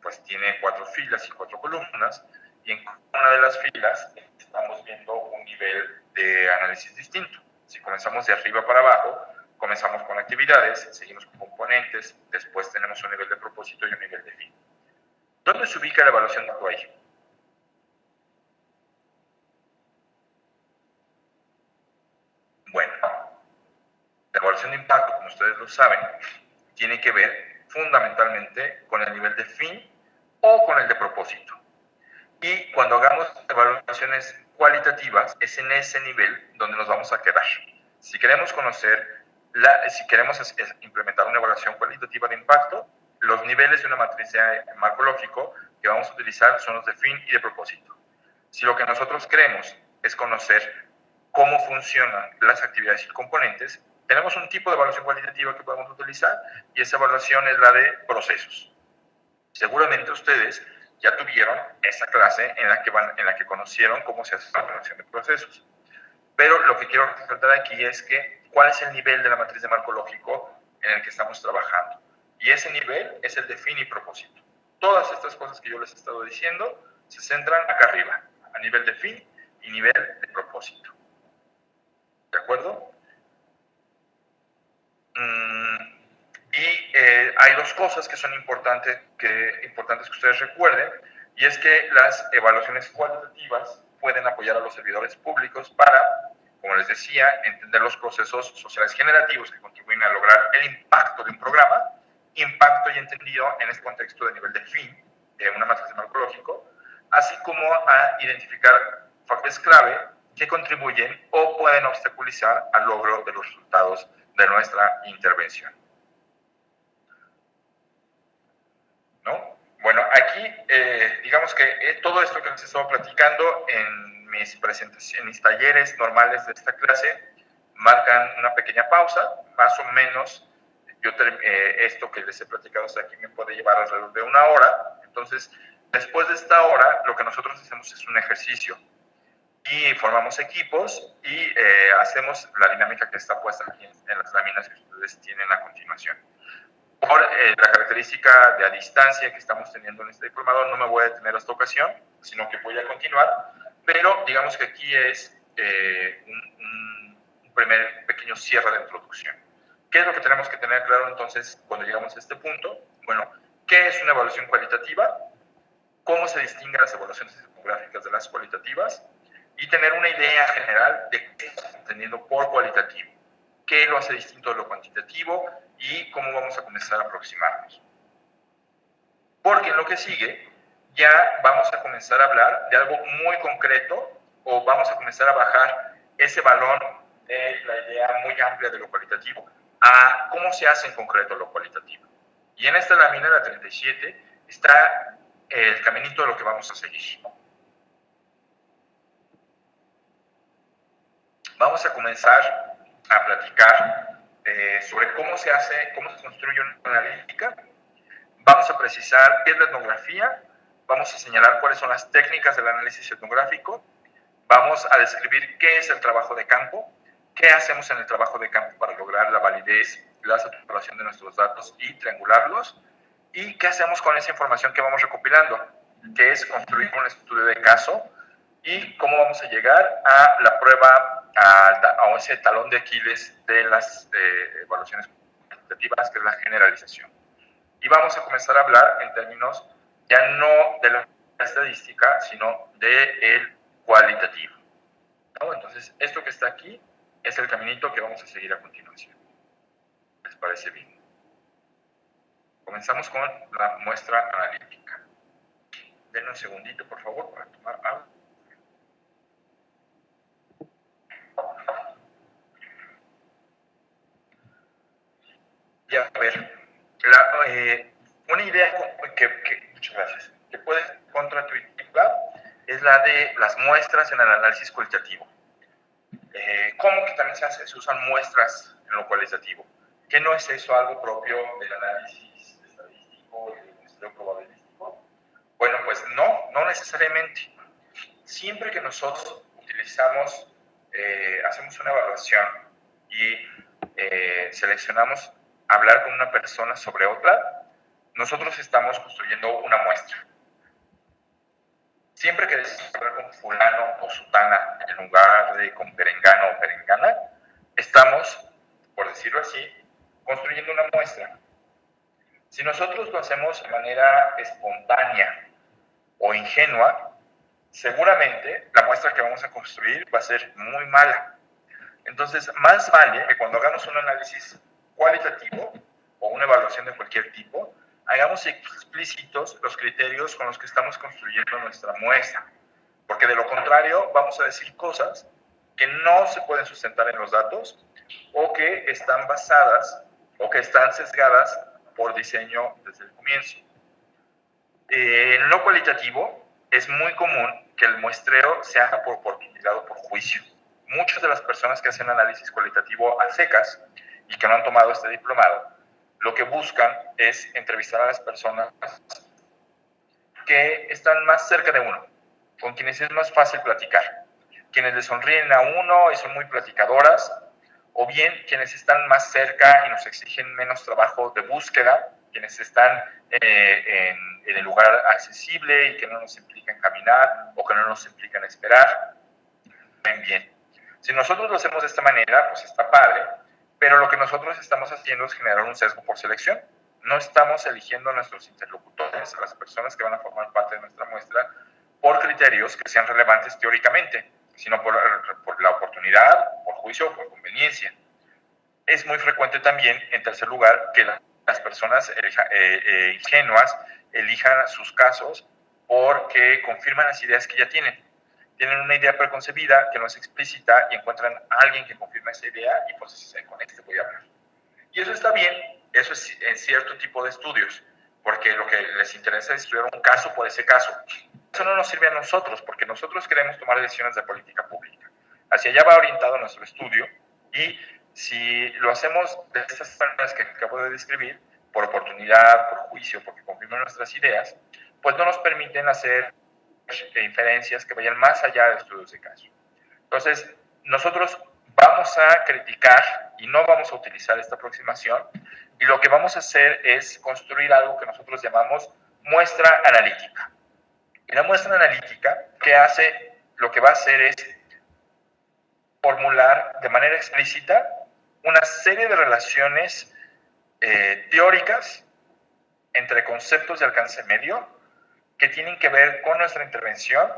pues tiene 4 filas y 4 columnas, y en una de las filas estamos viendo un nivel de análisis distinto. Si comenzamos de arriba para abajo, comenzamos con actividades, seguimos con componentes, después tenemos un nivel de propósito y un nivel de fin. ¿Dónde se ubica la evaluación de impacto ahí? Bueno, la evaluación de impacto, como ustedes lo saben, tiene que ver fundamentalmente con el nivel de fin o con el de propósito. Y cuando hagamos evaluaciones cualitativas, es en ese nivel donde nos vamos a quedar. Si queremos implementar una evaluación cualitativa de impacto, los niveles de una matriz de marco lógico que vamos a utilizar son los de fin y de propósito. Si lo que nosotros queremos es conocer cómo funcionan las actividades y componentes, tenemos un tipo de evaluación cualitativa que podemos utilizar y esa evaluación es la de procesos. Seguramente ustedes ya tuvieron esa clase en la que conocieron cómo se hace la evaluación de procesos. Pero lo que quiero resaltar aquí es que cuál es el nivel de la matriz de marco lógico en el que estamos trabajando. Y ese nivel es el de fin y propósito. Todas estas cosas que yo les he estado diciendo se centran acá arriba, a nivel de fin y nivel de propósito. ¿De acuerdo? Hay dos cosas que son importantes que ustedes recuerden, y es que las evaluaciones cualitativas pueden apoyar a los servidores públicos para, como les decía, entender los procesos sociales generativos que contribuyen a lograr el impacto de un programa, impacto y entendido en este contexto de nivel de fin de una matriz de marco lógico, así como a identificar factores clave que contribuyen o pueden obstaculizar al logro de los resultados de nuestra intervención. ¿No? Bueno, aquí digamos que todo esto que les he estado platicando en mis presentaciones, mis talleres normales de esta clase, marcan una pequeña pausa, más o menos esto que les he platicado hasta aquí me puede llevar alrededor de 1 hora. Entonces, después de esta hora, lo que nosotros hacemos es un ejercicio y formamos equipos y hacemos la dinámica que está puesta aquí en las láminas que ustedes tienen a continuación. Por la característica de a distancia que estamos teniendo en este diplomado, no me voy a detener a esta ocasión, sino que voy a continuar, pero digamos que aquí es un primer pequeño cierre de introducción. ¿Qué es lo que tenemos que tener claro entonces cuando llegamos a este punto? Bueno, ¿Qué es una evaluación cualitativa? ¿Cómo se distinguen las evaluaciones etnográficas de las cualitativas? Y tener una idea general de qué estamos entendiendo por cualitativo, qué lo hace distinto de lo cuantitativo y cómo vamos a comenzar a aproximarnos. Porque en lo que sigue ya vamos a comenzar a hablar de algo muy concreto o vamos a comenzar a bajar ese balón de la idea muy amplia de lo cualitativo a cómo se hace en concreto lo cualitativo. Y en esta lámina, la 37, está el caminito de lo que vamos a seguir. Vamos a comenzar a platicar sobre cómo se hace, cómo se construye una analítica. Vamos a precisar qué es la etnografía, vamos a señalar cuáles son las técnicas del análisis etnográfico, vamos a describir qué es el trabajo de campo, qué hacemos en el trabajo de campo para lograr la validez, la saturación de nuestros datos y triangularlos, y qué hacemos con esa información que vamos recopilando, que es construir un estudio de caso y cómo vamos a llegar a la prueba, a ese talón de Aquiles de las evaluaciones cuantitativas, que es la generalización. Y vamos a comenzar a hablar en términos ya no de la estadística, sino del cualitativo, ¿no? Entonces, esto que está aquí es el caminito que vamos a seguir a continuación. ¿Les parece bien? Comenzamos con la muestra analítica. Denme un segundito, por favor, para tomar algo. Ya, a ver, una idea muchas gracias, que puede ser contraintuitiva es la de las muestras en el análisis cualitativo. ¿Cómo que también se usan muestras en lo cualitativo? ¿Qué no es eso algo propio del análisis estadístico y del muestreo probabilístico? Bueno, pues no necesariamente. Siempre que nosotros utilizamos, hacemos una evaluación y seleccionamos hablar con una persona sobre otra, nosotros estamos construyendo una muestra. Siempre que decimos hablar con fulano o sutana en lugar de con perengano o perengana, estamos, por decirlo así, construyendo una muestra. Si nosotros lo hacemos de manera espontánea o ingenua, seguramente la muestra que vamos a construir va a ser muy mala. Entonces, más vale que cuando hagamos un análisis cualitativo o una evaluación de cualquier tipo, hagamos explícitos los criterios con los que estamos construyendo nuestra muestra, porque de lo contrario vamos a decir cosas que no se pueden sustentar en los datos o que están basadas o que están sesgadas por diseño desde el comienzo. En lo cualitativo es muy común que el muestreo se haga por oportunidad o por juicio. Muchas de las personas que hacen análisis cualitativo a secas y que no han tomado este diplomado, lo que buscan es entrevistar a las personas que están más cerca de uno, con quienes es más fácil platicar, quienes le sonríen a uno y son muy platicadoras, o bien quienes están más cerca y nos exigen menos trabajo de búsqueda, quienes están en el lugar accesible y que no nos implican caminar o que no nos implican esperar. Bien. Si nosotros lo hacemos de esta manera, pues está padre, pero lo que nosotros estamos haciendo es generar un sesgo por selección. No estamos eligiendo a nuestros interlocutores, a las personas que van a formar parte de nuestra muestra, por criterios que sean relevantes teóricamente, sino por la oportunidad, por juicio o por conveniencia. Es muy frecuente también, en tercer lugar, que las personas ingenuas elijan sus casos porque confirman las ideas que ya tienen. Tienen una idea preconcebida que no es explícita y encuentran a alguien que confirma esa idea y pues con este voy a hablar. Y eso está bien, eso es en cierto tipo de estudios, porque lo que les interesa es estudiar un caso por ese caso. Eso no nos sirve a nosotros, porque nosotros queremos tomar decisiones de política pública. Hacia allá va orientado nuestro estudio y si lo hacemos de estas maneras que acabo de describir, por oportunidad, por juicio, porque confirman nuestras ideas, pues no nos permiten hacer inferencias que vayan más allá de estudios de caso. Entonces, nosotros vamos a criticar y no vamos a utilizar esta aproximación y lo que vamos a hacer es construir algo que nosotros llamamos muestra analítica. Y la muestra analítica, lo que va a hacer es formular de manera explícita una serie de relaciones teóricas entre conceptos de alcance medio que tienen que ver con nuestra intervención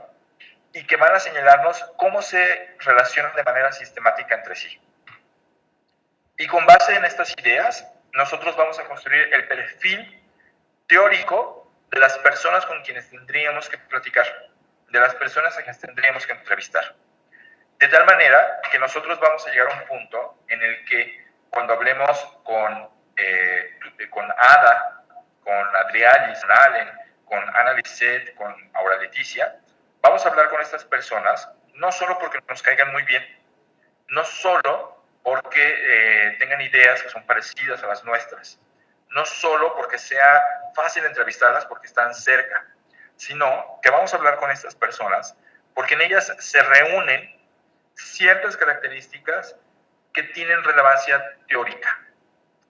y que van a señalarnos cómo se relacionan de manera sistemática entre sí. Y con base en estas ideas, nosotros vamos a construir el perfil teórico de las personas con quienes tendríamos que platicar, de las personas a quienes tendríamos que entrevistar. De tal manera que nosotros vamos a llegar a un punto en el que cuando hablemos con Ada, con Adrialis, con Allen, con Ana Lisset, con Aura Leticia, vamos a hablar con estas personas no solo porque nos caigan muy bien, no solo porque tengan ideas que son parecidas a las nuestras, no solo porque sea fácil entrevistarlas porque están cerca, sino que vamos a hablar con estas personas porque en ellas se reúnen ciertas características que tienen relevancia teórica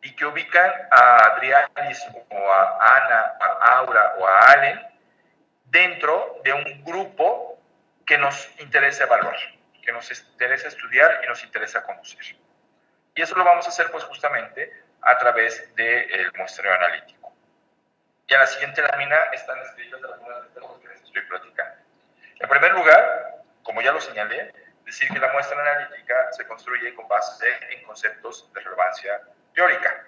y que ubican a Adrianis o a Ana, a Aura o a Allen dentro de un grupo que nos interesa evaluar, que nos interesa estudiar y nos interesa conocer. Y eso lo vamos a hacer pues justamente a través del muestreo analítico. Y en la siguiente lámina están escritas algunas de las que les estoy platicando. En primer lugar, como ya lo señalé, decir que la muestra analítica se construye con base en conceptos de relevancia teórica.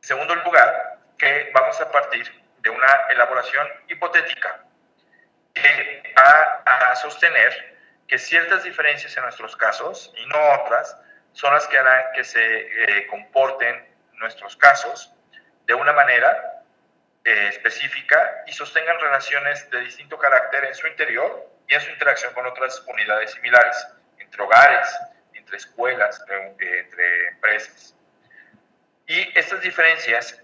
En segundo lugar, que vamos a partir de una elaboración hipotética que va a sostener que ciertas diferencias en nuestros casos y no otras son las que harán que se comporten nuestros casos de una manera específica y sostengan relaciones de distinto carácter en su interior y en su interacción con otras unidades similares, entre hogares, entre escuelas, entre empresas. Y estas diferencias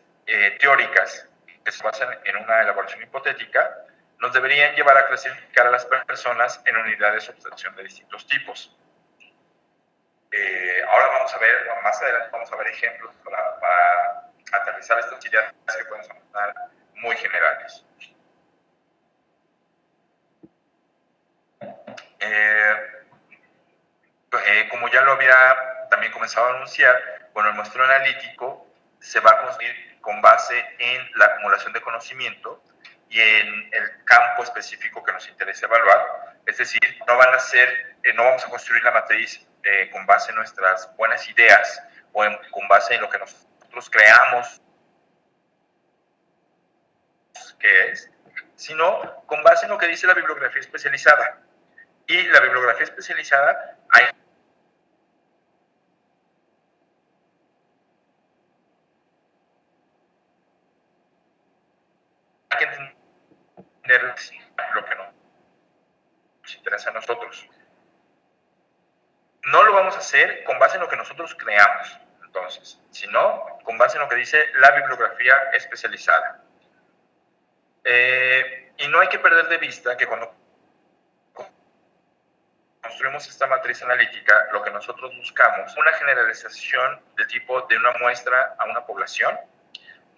teóricas que se basan en una elaboración hipotética nos deberían llevar a clasificar a las personas en unidades de observación de distintos tipos. Ahora vamos a ver, más adelante vamos a ver ejemplos para aterrizar estas ideas que pueden sonar muy generales. Como ya lo había también comenzado a anunciar, bueno, el muestreo analítico se va a construir con base en la acumulación de conocimiento y en el campo específico que nos interesa evaluar. Es decir, no vamos a construir la matriz con base en nuestras buenas ideas o con base en lo que nosotros creamos que es, sino con base en lo que dice la bibliografía especializada. Y la bibliografía especializada hay que entender lo que nos interesa a nosotros. No lo vamos a hacer con base en lo que nosotros creamos, entonces, sino con base en lo que dice la bibliografía especializada. Y no hay que perder de vista que cuando construimos esta matriz analítica, lo que nosotros buscamos, una generalización del tipo de una muestra a una población.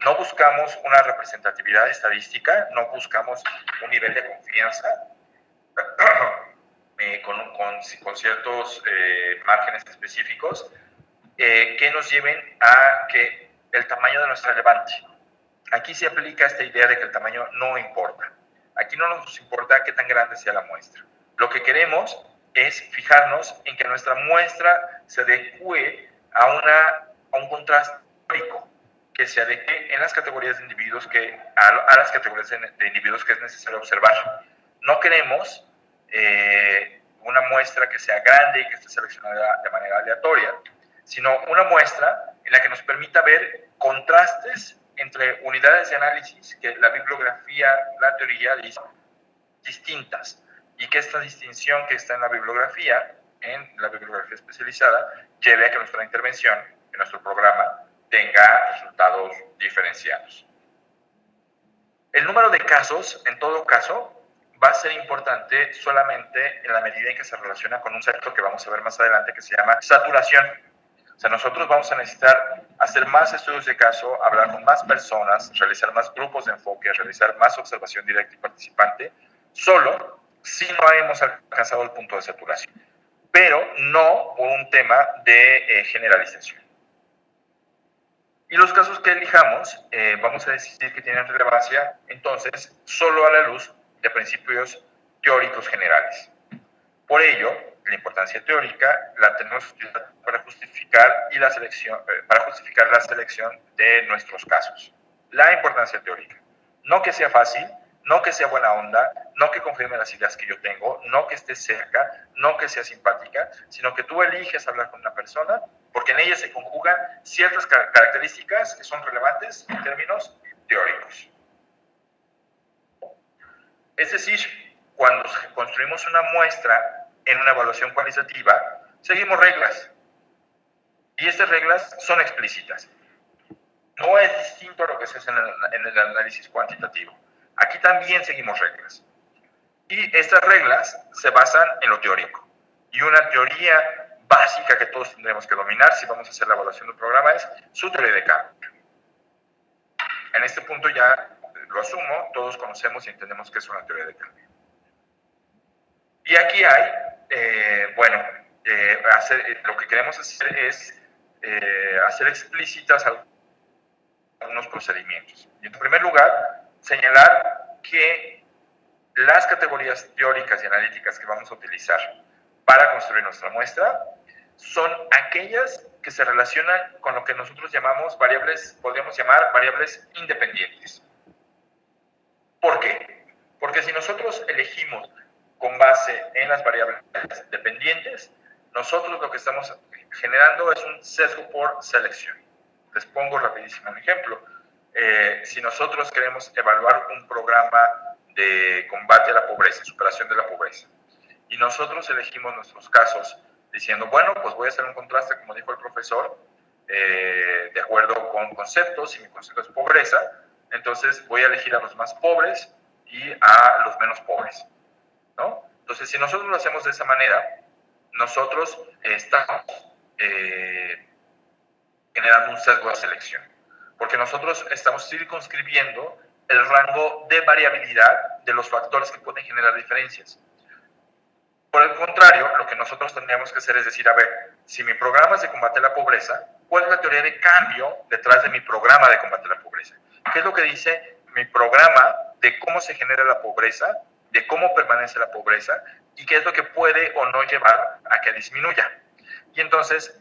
No buscamos una representatividad estadística, no buscamos un nivel de confianza con ciertos márgenes específicos que nos lleven a que el tamaño de nuestra relevante. Aquí se aplica esta idea de que el tamaño no importa. Aquí no nos importa qué tan grande sea la muestra. Lo que queremos es fijarnos en que nuestra muestra se adecue a un contraste histórico, que se adecue en las categorías de individuos a las categorías de individuos que es necesario observar. No queremos una muestra que sea grande y que esté seleccionada de manera aleatoria, sino una muestra en la que nos permita ver contrastes entre unidades de análisis que la bibliografía, la teoría dice distintas, y que esta distinción que está en la bibliografía especializada, lleve a que nuestra intervención, que nuestro programa, tenga resultados diferenciados. El número de casos, en todo caso, va a ser importante solamente en la medida en que se relaciona con un concepto que vamos a ver más adelante que se llama saturación. O sea, nosotros vamos a necesitar hacer más estudios de caso, hablar con más personas, realizar más grupos de enfoque, realizar más observación directa y participante, solo si no hemos alcanzado el punto de saturación, pero no por un tema de generalización. Y Y los casos que elijamos, vamos a decir que tienen relevancia, entonces, solo a la luz de principios teóricos generales. Por ello, la importancia teórica la tenemos que utilizar para justificar la selección de nuestros casos. La importancia teórica. No que sea fácil, no que sea buena onda, no que confirme las ideas que yo tengo, no que esté cerca, no que sea simpática, sino que tú eliges hablar con una persona porque en ella se conjugan ciertas características que son relevantes en términos teóricos. Es decir, cuando construimos una muestra en una evaluación cualitativa, seguimos reglas. Y estas reglas son explícitas. No es distinto a lo que se hace en el análisis cuantitativo. Aquí también seguimos reglas. Y estas reglas se basan en lo teórico. Y una teoría básica que todos tendremos que dominar si vamos a hacer la evaluación de un programa es su teoría de cambio. En este punto ya lo asumo, todos conocemos y entendemos qué es una teoría de cambio. Y aquí hay, lo que queremos hacer es hacer explícitas algunos procedimientos. Y en primer lugar, señalar que las categorías teóricas y analíticas que vamos a utilizar para construir nuestra muestra son aquellas que se relacionan con lo que nosotros llamamos variables, podríamos llamar variables independientes. ¿Por qué? Porque si nosotros elegimos con base en las variables dependientes, nosotros lo que estamos generando es un sesgo por selección. Les pongo rapidísimo un ejemplo. Si nosotros queremos evaluar un programa de combate a la pobreza, superación de la pobreza, y nosotros elegimos nuestros casos diciendo, bueno, pues voy a hacer un contraste, como dijo el profesor, de acuerdo con conceptos, y mi concepto es pobreza, entonces voy a elegir a los más pobres y a los menos pobres, ¿no? Entonces, si nosotros lo hacemos de esa manera, nosotros estamos generando un sesgo de selección, porque nosotros estamos circunscribiendo el rango de variabilidad de los factores que pueden generar diferencias. Por el contrario, lo que nosotros tendríamos que hacer es decir, a ver, si mi programa es de combate a la pobreza, ¿cuál es la teoría de cambio detrás de mi programa de combate a la pobreza? ¿Qué es lo que dice mi programa de cómo se genera la pobreza, de cómo permanece la pobreza y qué es lo que puede o no llevar a que disminuya? Y entonces,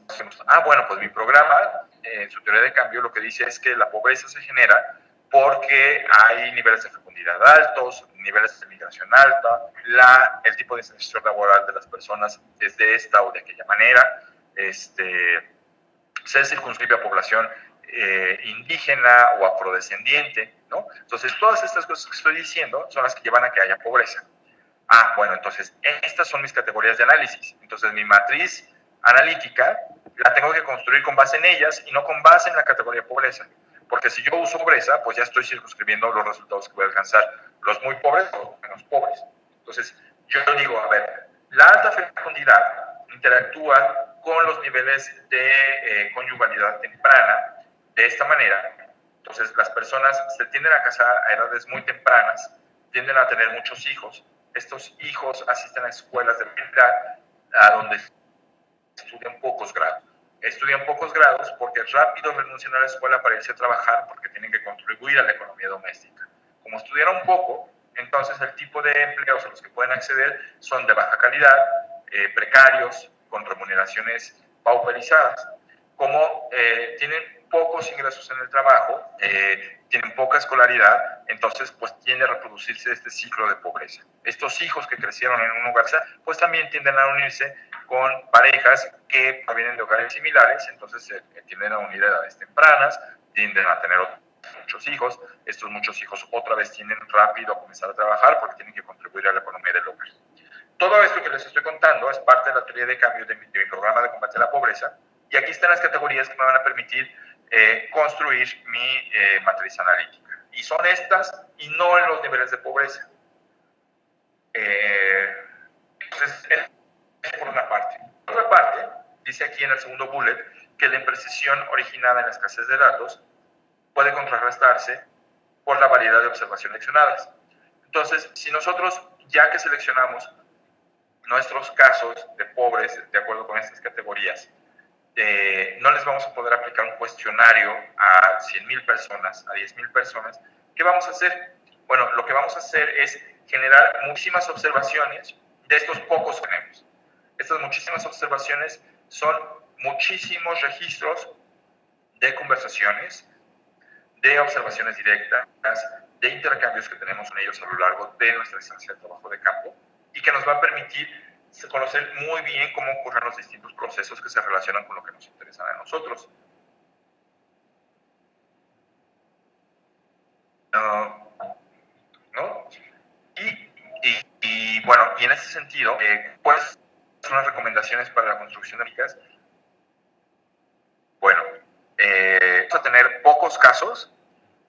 bueno, pues mi programa, su teoría de cambio, lo que dice es que la pobreza se genera porque hay niveles de fecundidad altos, niveles de migración alta, el tipo de inserción laboral de las personas es de esta o de aquella manera, se circunscribe a población indígena o afrodescendiente, ¿no? Entonces, todas estas cosas que estoy diciendo son las que llevan a que haya pobreza. Bueno, entonces, estas son mis categorías de análisis. Entonces, mi matriz analítica la tengo que construir con base en ellas y no con base en la categoría pobreza. Porque si yo uso pobreza, pues ya estoy circunscribiendo los resultados que voy a alcanzar, los muy pobres o los menos pobres. Entonces, yo digo, a ver, la alta fecundidad interactúa con los niveles de conyugalidad temprana de esta manera. Entonces, las personas se tienden a casar a edades muy tempranas, tienden a tener muchos hijos. Estos hijos asisten a escuelas de calidad a donde estudian pocos grados. Estudian pocos grados porque rápido renuncian a la escuela para irse a trabajar porque tienen que contribuir a la economía doméstica. Como estudiaron poco, entonces el tipo de empleos a los que pueden acceder son de baja calidad, precarios, con remuneraciones pauperizadas. Como tienen pocos ingresos en el trabajo, tienen poca escolaridad, entonces pues tiende a reproducirse este ciclo de pobreza. Estos hijos que crecieron en un hogar, pues también tienden a unirse con parejas que provienen de hogares similares, entonces se tienden a unir a edades tempranas, tienden a tener muchos hijos, estos muchos hijos otra vez tienden rápido a comenzar a trabajar porque tienen que contribuir a la economía del hogar. Todo esto que les estoy contando es parte de la teoría de cambio de mi programa de combate a la pobreza, y aquí están las categorías que me van a permitir construir mi matriz analítica. Y son estas y no en los niveles de pobreza. Entonces, es por una parte. Por otra parte, dice aquí en el segundo bullet que la imprecisión originada en la escasez de datos puede contrarrestarse por la variedad de observaciones leccionadas. Entonces, si nosotros, ya que seleccionamos nuestros casos de pobres de acuerdo con estas categorías, no les vamos a poder aplicar un cuestionario a 100,000 personas, a 10,000 personas. ¿Qué vamos a hacer? Bueno, lo que vamos a hacer es generar muchísimas observaciones de estos pocos que tenemos. Estas muchísimas observaciones son muchísimos registros de conversaciones, de observaciones directas, de intercambios que tenemos con ellos a lo largo de nuestra estancia de trabajo de campo y que nos va a permitir conocer muy bien cómo ocurren los distintos procesos que se relacionan con lo que nos interesa a nosotros. ¿No? Y bueno, y en ese sentido, ¿cuáles son las recomendaciones para la construcción de micas? Bueno, vamos a tener pocos casos.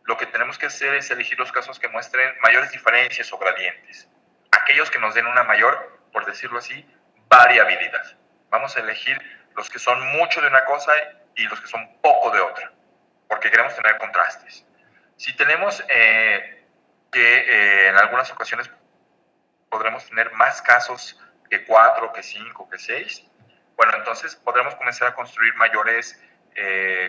Lo que tenemos que hacer es elegir los casos que muestren mayores diferencias o gradientes. Aquellos que nos den una mayor, por decirlo así, variabilidad. Vamos a elegir los que son mucho de una cosa y los que son poco de otra, porque queremos tener contrastes. Si tenemos que en algunas ocasiones podremos tener más casos que 4, que 5, que 6, bueno, entonces podremos comenzar a construir mayores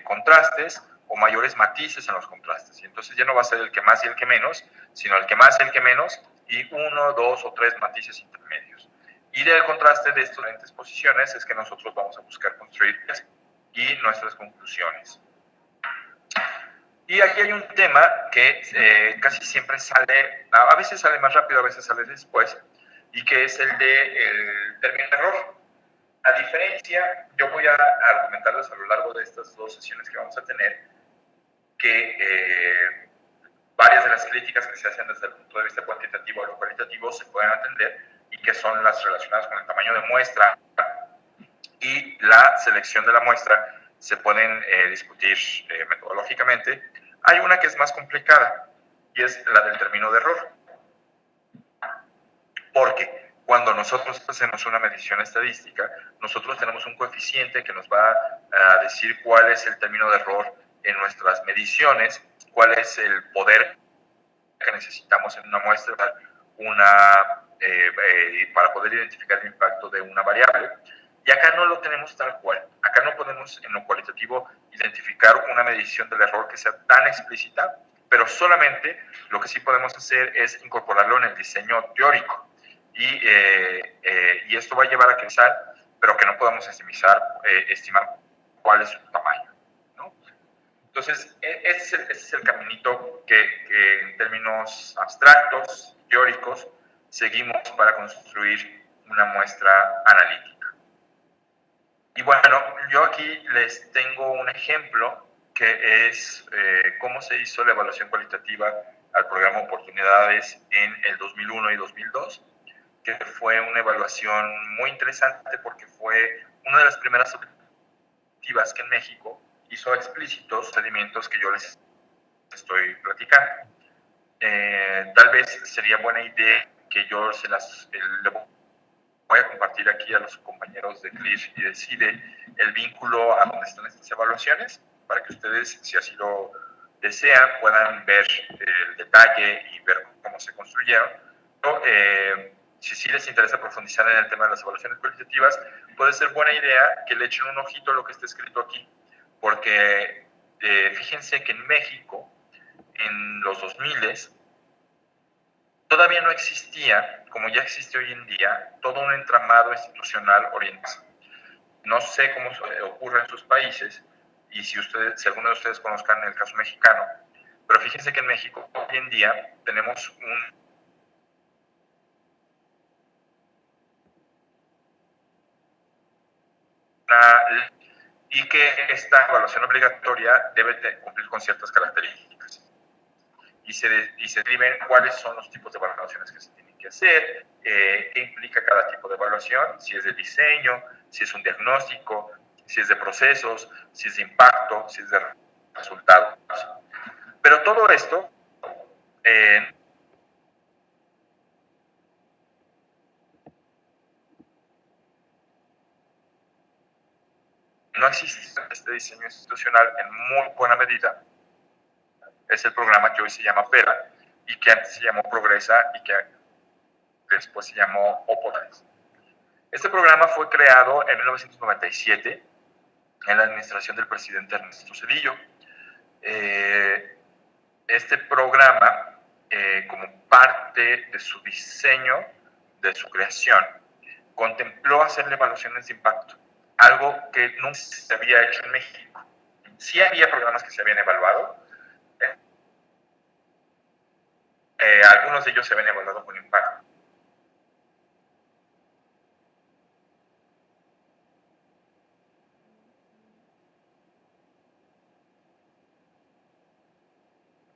contrastes o mayores matices en los contrastes. Y entonces ya no va a ser el que más y el que menos, sino el que más y el que menos, y 1, 2 o 3 matices intermedios. Y del contraste de estas diferentes posiciones es que nosotros vamos a buscar construir y nuestras conclusiones. Y aquí hay un tema que casi siempre sale, a veces sale más rápido, a veces sale después, y que es el del término de error. A diferencia, yo voy a argumentarles a lo largo de estas 2 sesiones que vamos a tener, que varias de las críticas que se hacen desde el punto de vista cuantitativo o cualitativo se pueden atender, y que son las relacionadas con el tamaño de muestra y la selección de la muestra se pueden discutir metodológicamente. Hay una que es más complicada y es la del término de error. Porque cuando nosotros hacemos una medición estadística, nosotros tenemos un coeficiente que nos va a decir cuál es el término de error en nuestras mediciones, cuál es el poder que necesitamos en una muestra para poder identificar el impacto de una variable. Y acá no lo tenemos tal cual. Acá no podemos en lo cualitativo identificar una medición del error que sea tan explícita, pero solamente lo que sí podemos hacer es incorporarlo en el diseño teórico. Y esto va a llevar a pensar, pero que no podamos estimar cuál es su tamaño, ¿no? Entonces, ese es el caminito que en términos abstractos, teóricos, seguimos para construir una muestra analítica. Y bueno, yo aquí les tengo un ejemplo que es cómo se hizo la evaluación cualitativa al programa Oportunidades en el 2001 y 2002, que fue una evaluación muy interesante porque fue una de las primeras objetivas que en México hizo explícitos los procedimientos que yo les estoy platicando. Tal vez sería buena idea que yo le voy a compartir aquí a los compañeros de CLIR y de CIDE el vínculo a donde están estas evaluaciones, para que ustedes, si así lo desean, puedan ver el detalle y ver cómo se construyeron. Pero, si sí les interesa profundizar en el tema de las evaluaciones cualitativas, puede ser buena idea que le echen un ojito a lo que está escrito aquí, porque fíjense que en México, en los 2000, todavía no existía, como ya existe hoy en día, todo un entramado institucional orientado. No sé cómo ocurre en sus países, y si alguno de ustedes conozcan el caso mexicano, pero fíjense que en México hoy en día tenemos y que esta evaluación obligatoria debe cumplir con ciertas características. Y se describen cuáles son los tipos de evaluaciones que se tienen que hacer, qué implica cada tipo de evaluación, si es de diseño, si es un diagnóstico, si es de procesos, si es de impacto, si es de resultados. Pero todo esto no existe este diseño institucional en muy buena medida. Es el programa que hoy se llama PERA y que antes se llamó Progresa y que después se llamó Oportunidades. Este programa fue creado en 1997 en la administración del presidente Ernesto Zedillo. Este programa, como parte de su diseño, de su creación, contempló hacerle evaluaciones de impacto, algo que nunca se había hecho en México. Sí había programas que se habían evaluado, algunos de ellos se habían evaluado con impacto.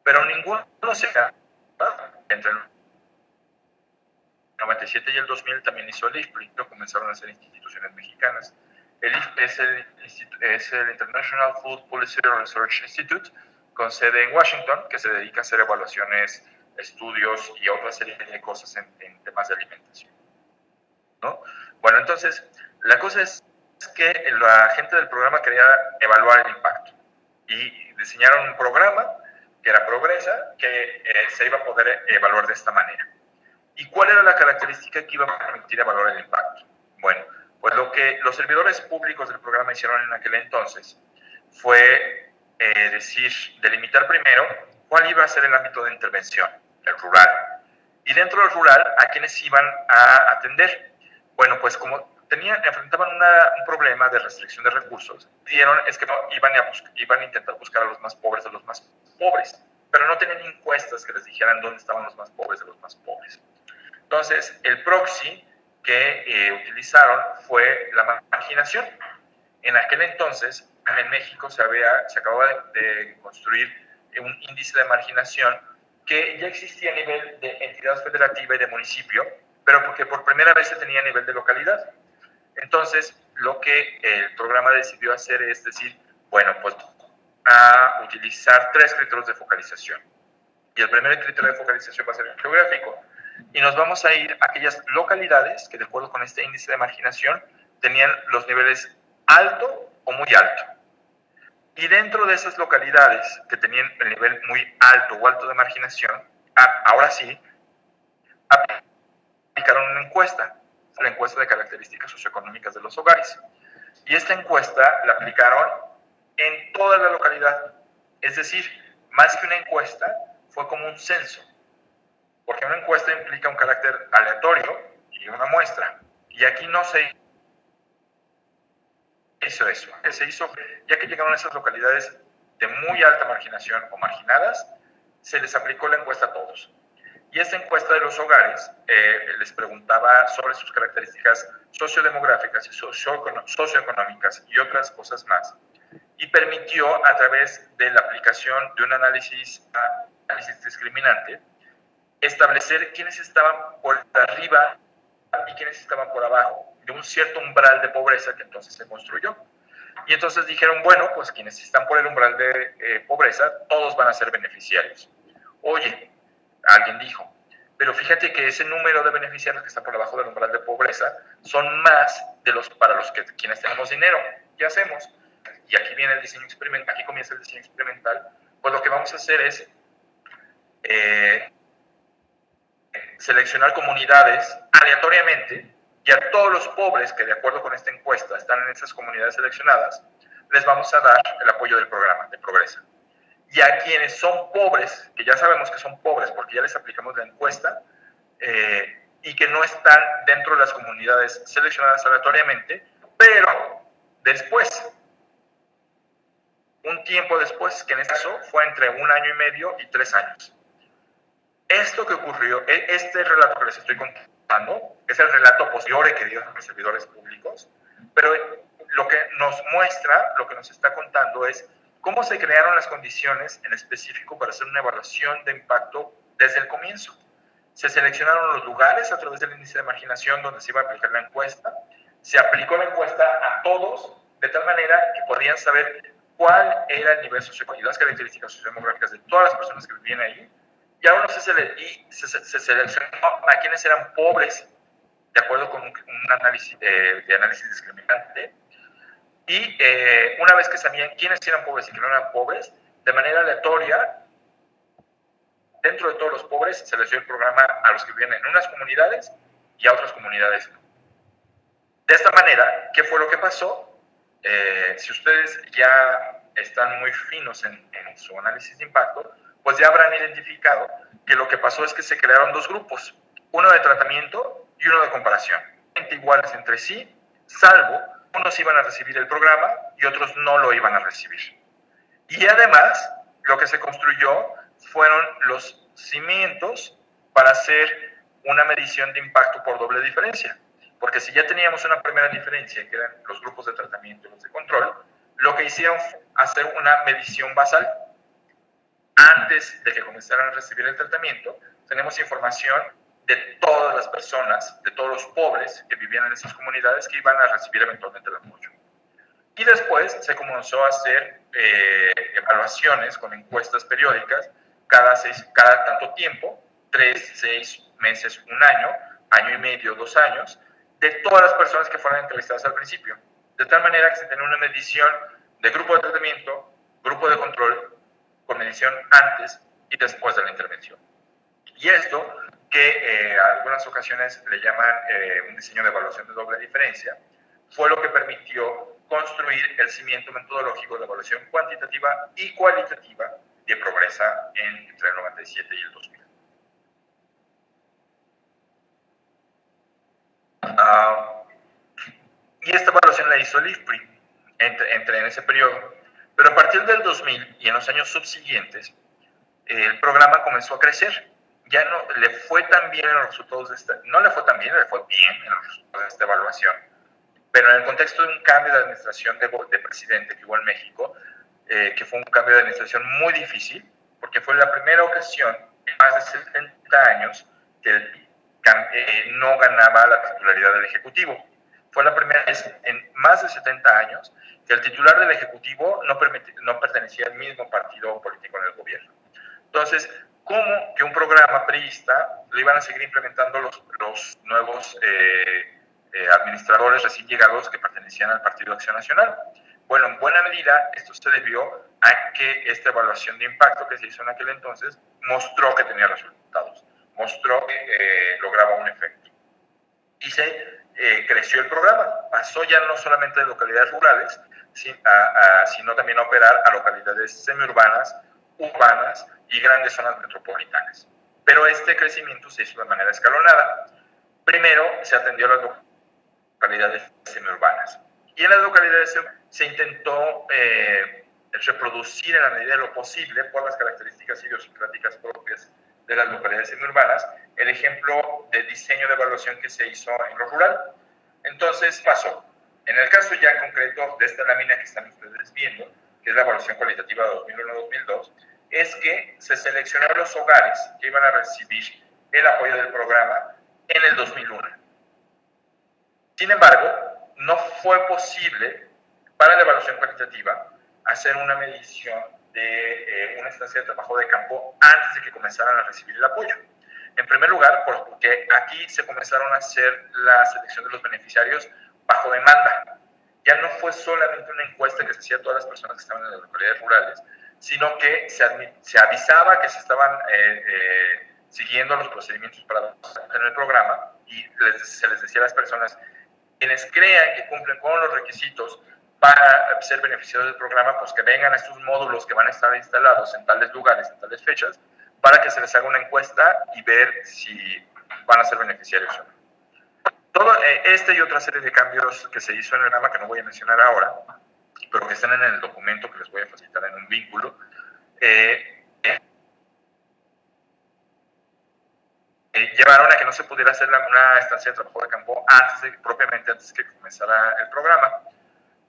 Pero ninguno se da. Entre el 97 y el 2000 también hizo el IFPRI, lo comenzaron a hacer instituciones mexicanas. El IFPRI es el International Food Policy Research Institute, con sede en Washington, que se dedica a hacer evaluaciones, estudios y otra serie de cosas en temas de alimentación, ¿no? Bueno, entonces, la cosa es que la gente del programa quería evaluar el impacto y diseñaron un programa que era Progresa, que se iba a poder evaluar de esta manera. ¿Y cuál era la característica que iba a permitir evaluar el impacto? Bueno, pues lo que los servidores públicos del programa hicieron en aquel entonces fue delimitar primero cuál iba a ser el ámbito de intervención, el rural. Y dentro del rural, ¿a quiénes iban a atender? Bueno, pues como enfrentaban un problema de restricción de recursos, dijeron es que iban a intentar buscar a los más pobres de los más pobres, pero no tenían encuestas que les dijeran dónde estaban los más pobres de los más pobres. Entonces, el proxy que utilizaron fue la marginación. En aquel entonces, en México se acababa de construir un índice de marginación que ya existía a nivel de entidad federativa y de municipio, pero porque por primera vez se tenía a nivel de localidad. Entonces, lo que el programa decidió hacer es decir, bueno, pues a utilizar 3 criterios de focalización. Y el primer criterio de focalización va a ser el geográfico. Y nos vamos a ir a aquellas localidades que, de acuerdo con este índice de marginación, tenían los niveles alto o muy alto. Y dentro de esas localidades que tenían el nivel muy alto o alto de marginación, ahora sí, aplicaron una encuesta, la encuesta de características socioeconómicas de los hogares. Y esta encuesta la aplicaron en toda la localidad. Es decir, más que una encuesta, fue como un censo. Porque una encuesta implica un carácter aleatorio y una muestra. Y aquí no se hizo eso. Se hizo, ya que llegaron a esas localidades de muy alta marginación o marginadas, se les aplicó la encuesta a todos. Y esta encuesta de los hogares les preguntaba sobre sus características sociodemográficas y socioeconómicas y otras cosas más. Y permitió, a través de la aplicación de un análisis discriminante, establecer quiénes estaban por arriba y quiénes estaban por abajo de un cierto umbral de pobreza que entonces se construyó. Y entonces dijeron, bueno, pues quienes están por el umbral de pobreza, todos van a ser beneficiarios. Oye, alguien dijo, pero fíjate que ese número de beneficiarios que están por debajo del umbral de pobreza son más de para los que quienes tenemos dinero. ¿Qué hacemos? Y aquí viene el diseño experimental, aquí comienza el diseño experimental. Pues lo que vamos a hacer es seleccionar comunidades aleatoriamente y a todos los pobres que de acuerdo con esta encuesta están en esas comunidades seleccionadas, les vamos a dar el apoyo del programa de Progresa. Y a quienes son pobres, que ya sabemos que son pobres porque ya les aplicamos la encuesta, y que no están dentro de las comunidades seleccionadas aleatoriamente, pero después, un tiempo después, que en este caso fue entre 1 año y medio y 3 años. Esto que ocurrió, este relato que les estoy contando, es el relato posterior que dieron los servidores públicos, pero lo que nos muestra, lo que nos está contando es cómo se crearon las condiciones en específico para hacer una evaluación de impacto desde el comienzo. Se seleccionaron los lugares a través del índice de marginación donde se iba a aplicar la encuesta, se aplicó la encuesta a todos de tal manera que podían saber cuál era el nivel socioeconómico y las características sociodemográficas de todas las personas que vivían ahí. Y aún se seleccionó a quienes eran pobres, de acuerdo con un análisis de análisis discriminante. Y una vez que sabían quiénes eran pobres y quiénes no eran pobres, de manera aleatoria, dentro de todos los pobres, se les dio el programa a los que vivían en unas comunidades y a otras comunidades no. De esta manera, ¿qué fue lo que pasó? Si ustedes ya están muy finos en su análisis de impacto, pues ya habrán identificado que lo que pasó es que se crearon dos grupos, uno de tratamiento y uno de comparación, iguales entre sí, salvo unos iban a recibir el programa y otros no lo iban a recibir. Y además, lo que se construyó fueron los cimientos para hacer una medición de impacto por doble diferencia. Porque si ya teníamos una primera diferencia, que eran los grupos de tratamiento y los de control, lo que hicieron fue hacer una medición basal. Antes de que comenzaran a recibir el tratamiento, tenemos información de todas las personas, de todos los pobres que vivían en esas comunidades que iban a recibir eventualmente el apoyo. Y después se comenzó a hacer evaluaciones con encuestas periódicas cada tanto tiempo, 3, 6 meses, un año y medio, 2 años, de todas las personas que fueron entrevistadas al principio. De tal manera que se tenía una medición de grupo de tratamiento, grupo de control, con medición antes y después de la intervención. Y esto, que a algunas ocasiones le llaman un diseño de evaluación de doble diferencia, fue lo que permitió construir el cimiento metodológico de evaluación cuantitativa y cualitativa de Progresa entre el 97 y el 2000. Y esta evaluación la hizo el IFPRI en ese periodo. Pero a partir del 2000 y en los años subsiguientes, el programa comenzó a crecer. Ya no le fue tan bien en los resultados de esta, no le fue tan bien, le fue bien en los resultados de esta evaluación, pero en el contexto de un cambio de administración de presidente que hubo en México, que fue un cambio de administración muy difícil, porque fue la primera ocasión en más de 70 años que no ganaba la titularidad del Ejecutivo. Fue la primera vez en más de 70 años que el titular del Ejecutivo no pertenecía al mismo partido político en el gobierno. Entonces, ¿cómo que un programa priista lo iban a seguir implementando los nuevos administradores recién llegados que pertenecían al Partido de Acción Nacional? Bueno, en buena medida esto se debió a que esta evaluación de impacto que se hizo en aquel entonces mostró que tenía resultados, mostró que lograba un efecto. Y se creció el programa, pasó ya no solamente de localidades rurales, sino también a operar a localidades semiurbanas, urbanas y grandes zonas metropolitanas. Pero este crecimiento se hizo de manera escalonada. Primero se atendió a las localidades semiurbanas. Y en las localidades se intentó reproducir en la medida de lo posible, por las características idiosincráticas propias de las localidades semiurbanas, el ejemplo de diseño de evaluación que se hizo en lo rural. Entonces pasó. En el caso ya concreto de esta lámina que están ustedes viendo, que es la evaluación cualitativa de 2001-2002, es que se seleccionaron los hogares que iban a recibir el apoyo del programa en el 2001. Sin embargo, no fue posible para la evaluación cualitativa hacer una medición de una estancia de trabajo de campo antes de que comenzaran a recibir el apoyo. En primer lugar, porque aquí se comenzaron a hacer la selección de los beneficiarios bajo demanda. Ya no fue solamente una encuesta que se hacía a todas las personas que estaban en las localidades rurales, sino que se avisaba que se estaban siguiendo los procedimientos para tener el programa y se les decía a las personas, quienes crean que cumplen con los requisitos para ser beneficiarios del programa, pues que vengan a estos módulos que van a estar instalados en tales lugares, en tales fechas, para que se les haga una encuesta y ver si van a ser beneficiarios o no. Todo este y otra serie de cambios que se hizo en el programa, que no voy a mencionar ahora, pero que están en el documento que les voy a facilitar en un vínculo, llevaron a que no se pudiera hacer una estancia de trabajo de campo propiamente antes que comenzara el programa.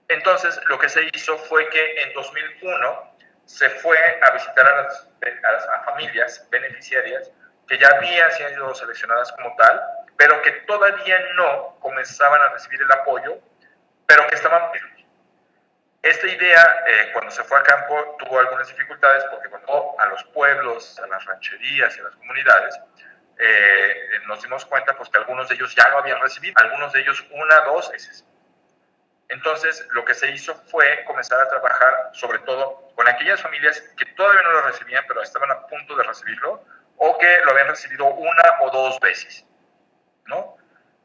Entonces, lo que se hizo fue que en 2001 se fue a visitar a las familias beneficiarias que ya habían sido seleccionadas como tal, pero que todavía no comenzaban a recibir el apoyo, pero que estaban... Esta idea, cuando se fue a campo, tuvo algunas dificultades porque cuando a los pueblos, a las rancherías y a las comunidades, nos dimos cuenta pues, que algunos de ellos ya lo habían recibido, algunos de ellos 1, 2 veces. Entonces, lo que se hizo fue comenzar a trabajar sobre todo con aquellas familias que todavía no lo recibían, pero estaban a punto de recibirlo, o que lo habían recibido 1 o 2 veces, ¿no?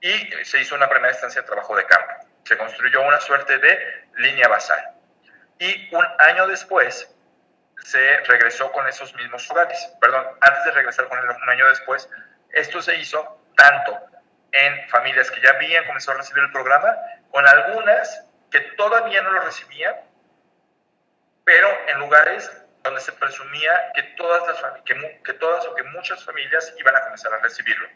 Y se hizo una primera estancia de trabajo de campo. Se construyó una suerte de línea basal. Y un año después se regresó con esos mismos hogares. Perdón, antes de regresar con él un año después, esto se hizo tanto en familias que ya habían comenzado a recibir el programa, con algunas que todavía no lo recibían, pero en lugares donde se presumía que todas o que muchas familias iban a comenzar a recibirlo,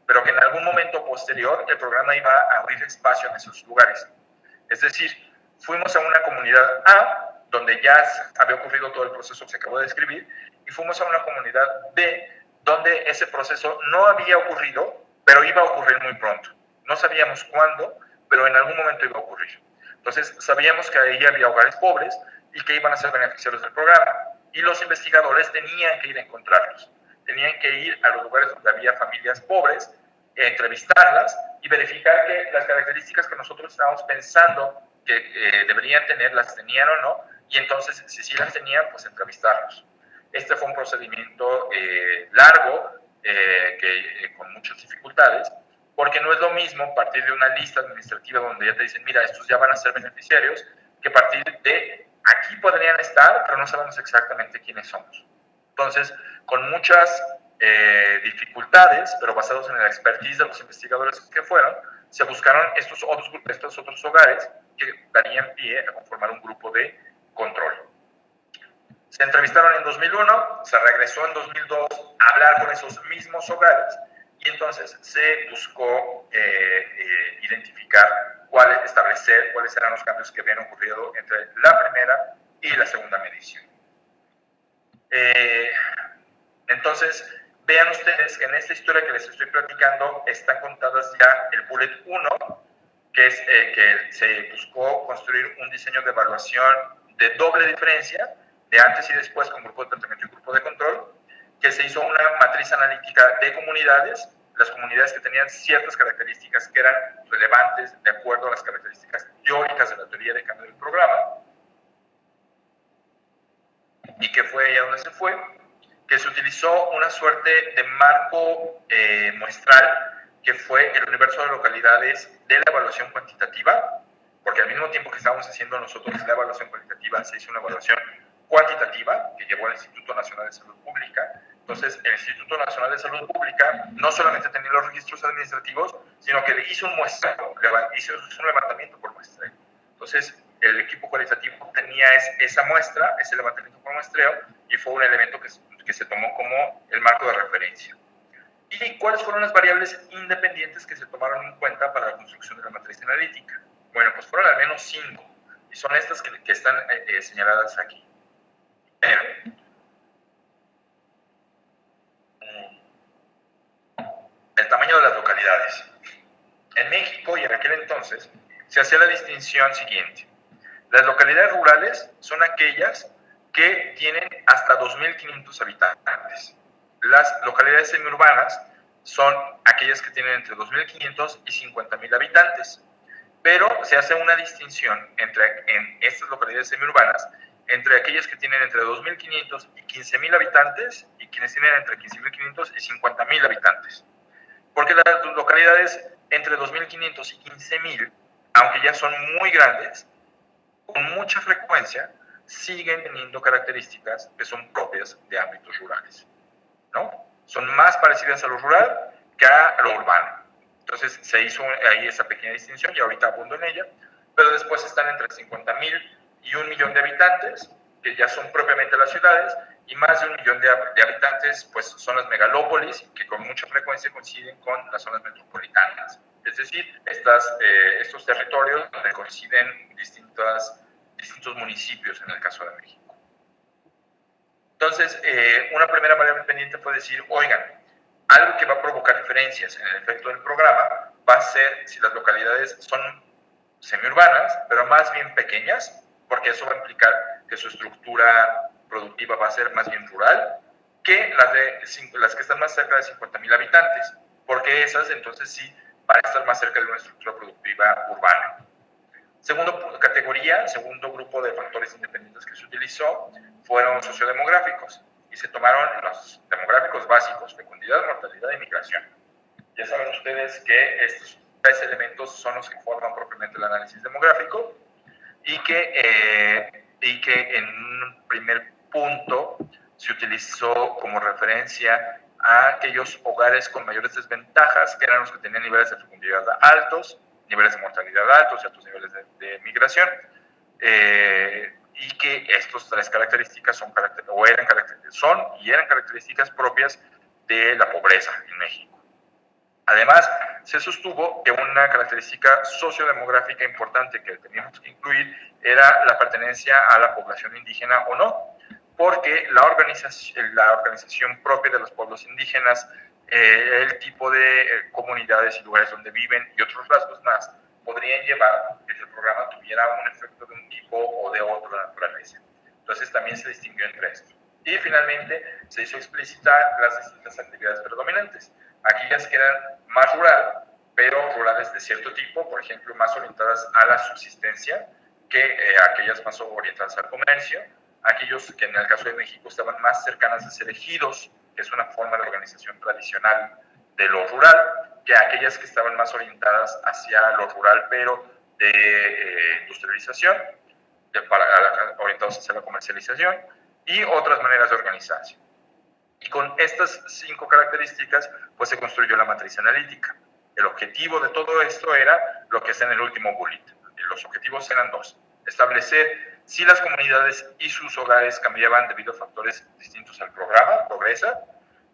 pero que en algún momento posterior el programa iba a abrir espacio en esos lugares. Es decir, fuimos a una comunidad A, donde ya había ocurrido todo el proceso que se acabó de describir, y fuimos a una comunidad B, donde ese proceso no había ocurrido, pero iba a ocurrir muy pronto. No sabíamos cuándo, pero en algún momento iba a ocurrir. Entonces, sabíamos que ahí había hogares pobres y que iban a ser beneficiarios del programa. Y los investigadores tenían que ir a encontrarlos. Tenían que ir a los lugares donde había familias pobres, entrevistarlas y verificar que las características que nosotros estábamos pensando que deberían tener, las tenían o no, y entonces, si sí las tenían, pues entrevistarlos. Este fue un procedimiento largo, con muchas dificultades, porque no es lo mismo partir de una lista administrativa donde ya te dicen, mira, estos ya van a ser beneficiarios, que partir de aquí podrían estar, pero no sabemos exactamente quiénes somos. Entonces, con muchas dificultades, pero basados en la expertise de los investigadores que fueron, se buscaron estos otros hogares que darían pie a conformar un grupo de control. Se entrevistaron en 2001, se regresó en 2002 a hablar con esos mismos hogares y entonces se buscó establecer cuáles eran los cambios que habían ocurrido entre la primera y la segunda medición. Entonces, vean ustedes que en esta historia que les estoy platicando están contadas ya el bullet 1, que es que se buscó construir un diseño de evaluación de doble diferencia, de antes y después con grupo de tratamiento y grupo de control, que se hizo una matriz analítica de comunidades, las comunidades que tenían ciertas características que eran relevantes de acuerdo a las características teóricas de la teoría de cambio del programa, y que fue allá donde se fue, que se utilizó una suerte de marco muestral, que fue el universo de localidades de la evaluación cuantitativa, porque al mismo tiempo que estábamos haciendo nosotros la evaluación cualitativa, se hizo una evaluación cuantitativa que llevó al Instituto Nacional de Salud Pública. Entonces, el Instituto Nacional de Salud Pública no solamente tenía los registros administrativos, sino que le hizo un muestreo, hizo un levantamiento por muestreo. Entonces, el equipo cualitativo tenía esa muestra, ese levantamiento por muestreo, y fue un elemento que se tomó como el marco de referencia. ¿Y cuáles fueron las variables independientes que se tomaron en cuenta para la construcción de la matriz analítica? Bueno, pues fueron al menos 5, y son estas que están señaladas aquí. El tamaño de las localidades. En México y en aquel entonces se hacía la distinción siguiente. Las localidades rurales son aquellas que tienen hasta 2.500 habitantes. Las localidades semiurbanas son aquellas que tienen entre 2.500 y 50.000 habitantes. Pero se hace una distinción en estas localidades semiurbanas entre aquellas que tienen entre 2.500 y 15.000 habitantes y quienes tienen entre 15.500 y 50.000 habitantes. Porque las localidades entre 2.500 y 15.000, aunque ya son muy grandes, con mucha frecuencia siguen teniendo características que son propias de ámbitos rurales, ¿no? Son más parecidas a lo rural que a lo urbano. Entonces se hizo ahí esa pequeña distinción y ahorita abundo en ella, pero después están entre 50.000 y 1.000.000 de habitantes, que ya son propiamente las ciudades, y más de 1.000.000 de habitantes pues son las megalópolis, que con mucha frecuencia coinciden con las zonas metropolitanas. Es decir, estos territorios donde coinciden distintos municipios en el caso de México. Entonces, una primera variable pendiente fue decir, oigan, algo que va a provocar diferencias en el efecto del programa va a ser si las localidades son semiurbanas, pero más bien pequeñas, porque eso va a implicar que su estructura productiva va a ser más bien rural, que las que están más cerca de 50.000 habitantes, porque esas entonces sí van a estar más cerca de una estructura productiva urbana. Segunda categoría, segundo grupo de factores independientes que se utilizó fueron sociodemográficos y se tomaron los demográficos básicos, fecundidad, mortalidad y migración. Ya saben ustedes que estos 3 elementos son los que forman propiamente el análisis demográfico y que en un primer punto se utilizó como referencia a aquellos hogares con mayores desventajas, que eran los que tenían niveles de fecundidad altos, niveles de mortalidad altos y altos niveles de migración, y que estas tres características son características propias de la pobreza en México. Además, se sostuvo que una característica sociodemográfica importante que teníamos que incluir era la pertenencia a la población indígena o no, porque la organización propia de los pueblos indígenas, el tipo de comunidades y lugares donde viven y otros rasgos más, podrían llevar a que el programa tuviera un efecto de un tipo o de otro naturaleza. Entonces también se distinguió entre esto. Y finalmente se hizo explícita las distintas actividades predominantes, aquellas que eran más rural, pero rurales de cierto tipo, por ejemplo, más orientadas a la subsistencia, que aquellas más orientadas al comercio, aquellos que en el caso de México estaban más cercanas a ser ejidos, que es una forma de organización tradicional de lo rural, que aquellas que estaban más orientadas hacia lo rural, pero de industrialización, orientados hacia la comercialización, y otras maneras de organizarse. Y con estas 5 características, pues se construyó la matriz analítica. El objetivo de todo esto era lo que está en el último bullet. Los objetivos eran 2. Establecer si las comunidades y sus hogares cambiaban debido a factores distintos al programa, Progresa.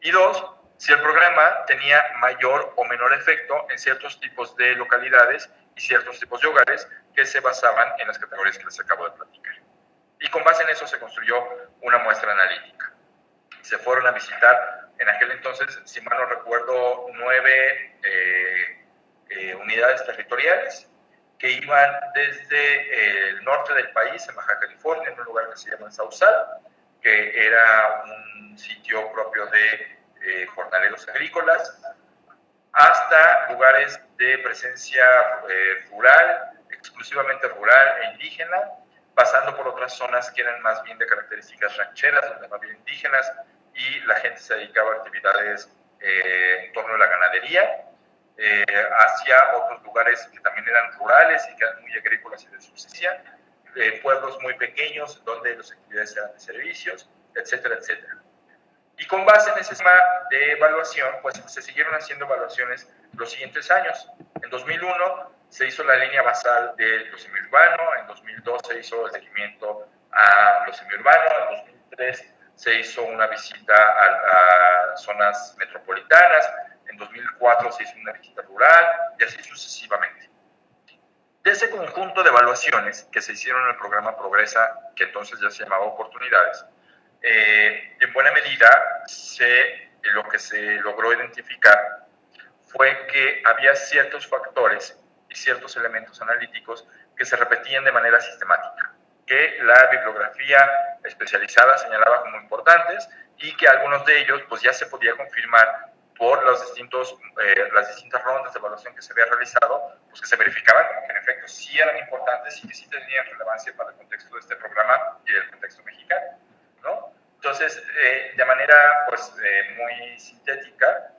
Y 2, si el programa tenía mayor o menor efecto en ciertos tipos de localidades y ciertos tipos de hogares que se basaban en las categorías que les acabo de platicar. Y con base en eso se construyó una muestra analítica. Se fueron a visitar en aquel entonces, si mal no recuerdo, 9 unidades territoriales que iban desde el norte del país, en Baja California, en un lugar que se llama Sausal, que era un sitio propio de jornaleros agrícolas, hasta lugares de presencia rural, exclusivamente rural e indígena, pasando por otras zonas que eran más bien de características rancheras, donde no había indígenas, y la gente se dedicaba a actividades en torno a la ganadería, hacia otros lugares que también eran rurales y que eran muy agrícolas y de subsistencia, pueblos muy pequeños donde las actividades eran de servicios, etcétera, etcétera. Y con base en ese sistema de evaluación, pues se siguieron haciendo evaluaciones los siguientes años. En 2001 se hizo la línea basal de lo semiurbano, en 2002 se hizo el seguimiento a lo semiurbano, en 2003 se hizo una visita a zonas metropolitanas, en 2004 se hizo una visita rural y así sucesivamente. De ese conjunto de evaluaciones que se hicieron en el programa Progresa, que entonces ya se llamaba Oportunidades, en buena medida lo que se logró identificar fue que había ciertos factores y ciertos elementos analíticos que se repetían de manera sistemática, que la bibliografía especializada señalaba como importantes y que algunos de ellos pues ya se podía confirmar por las distintas rondas de evaluación que se había realizado, pues que se verificaban que en efecto sí eran importantes y que sí tenían relevancia para el contexto de este programa y del contexto mexicano, ¿no? Entonces, de manera pues muy sintética,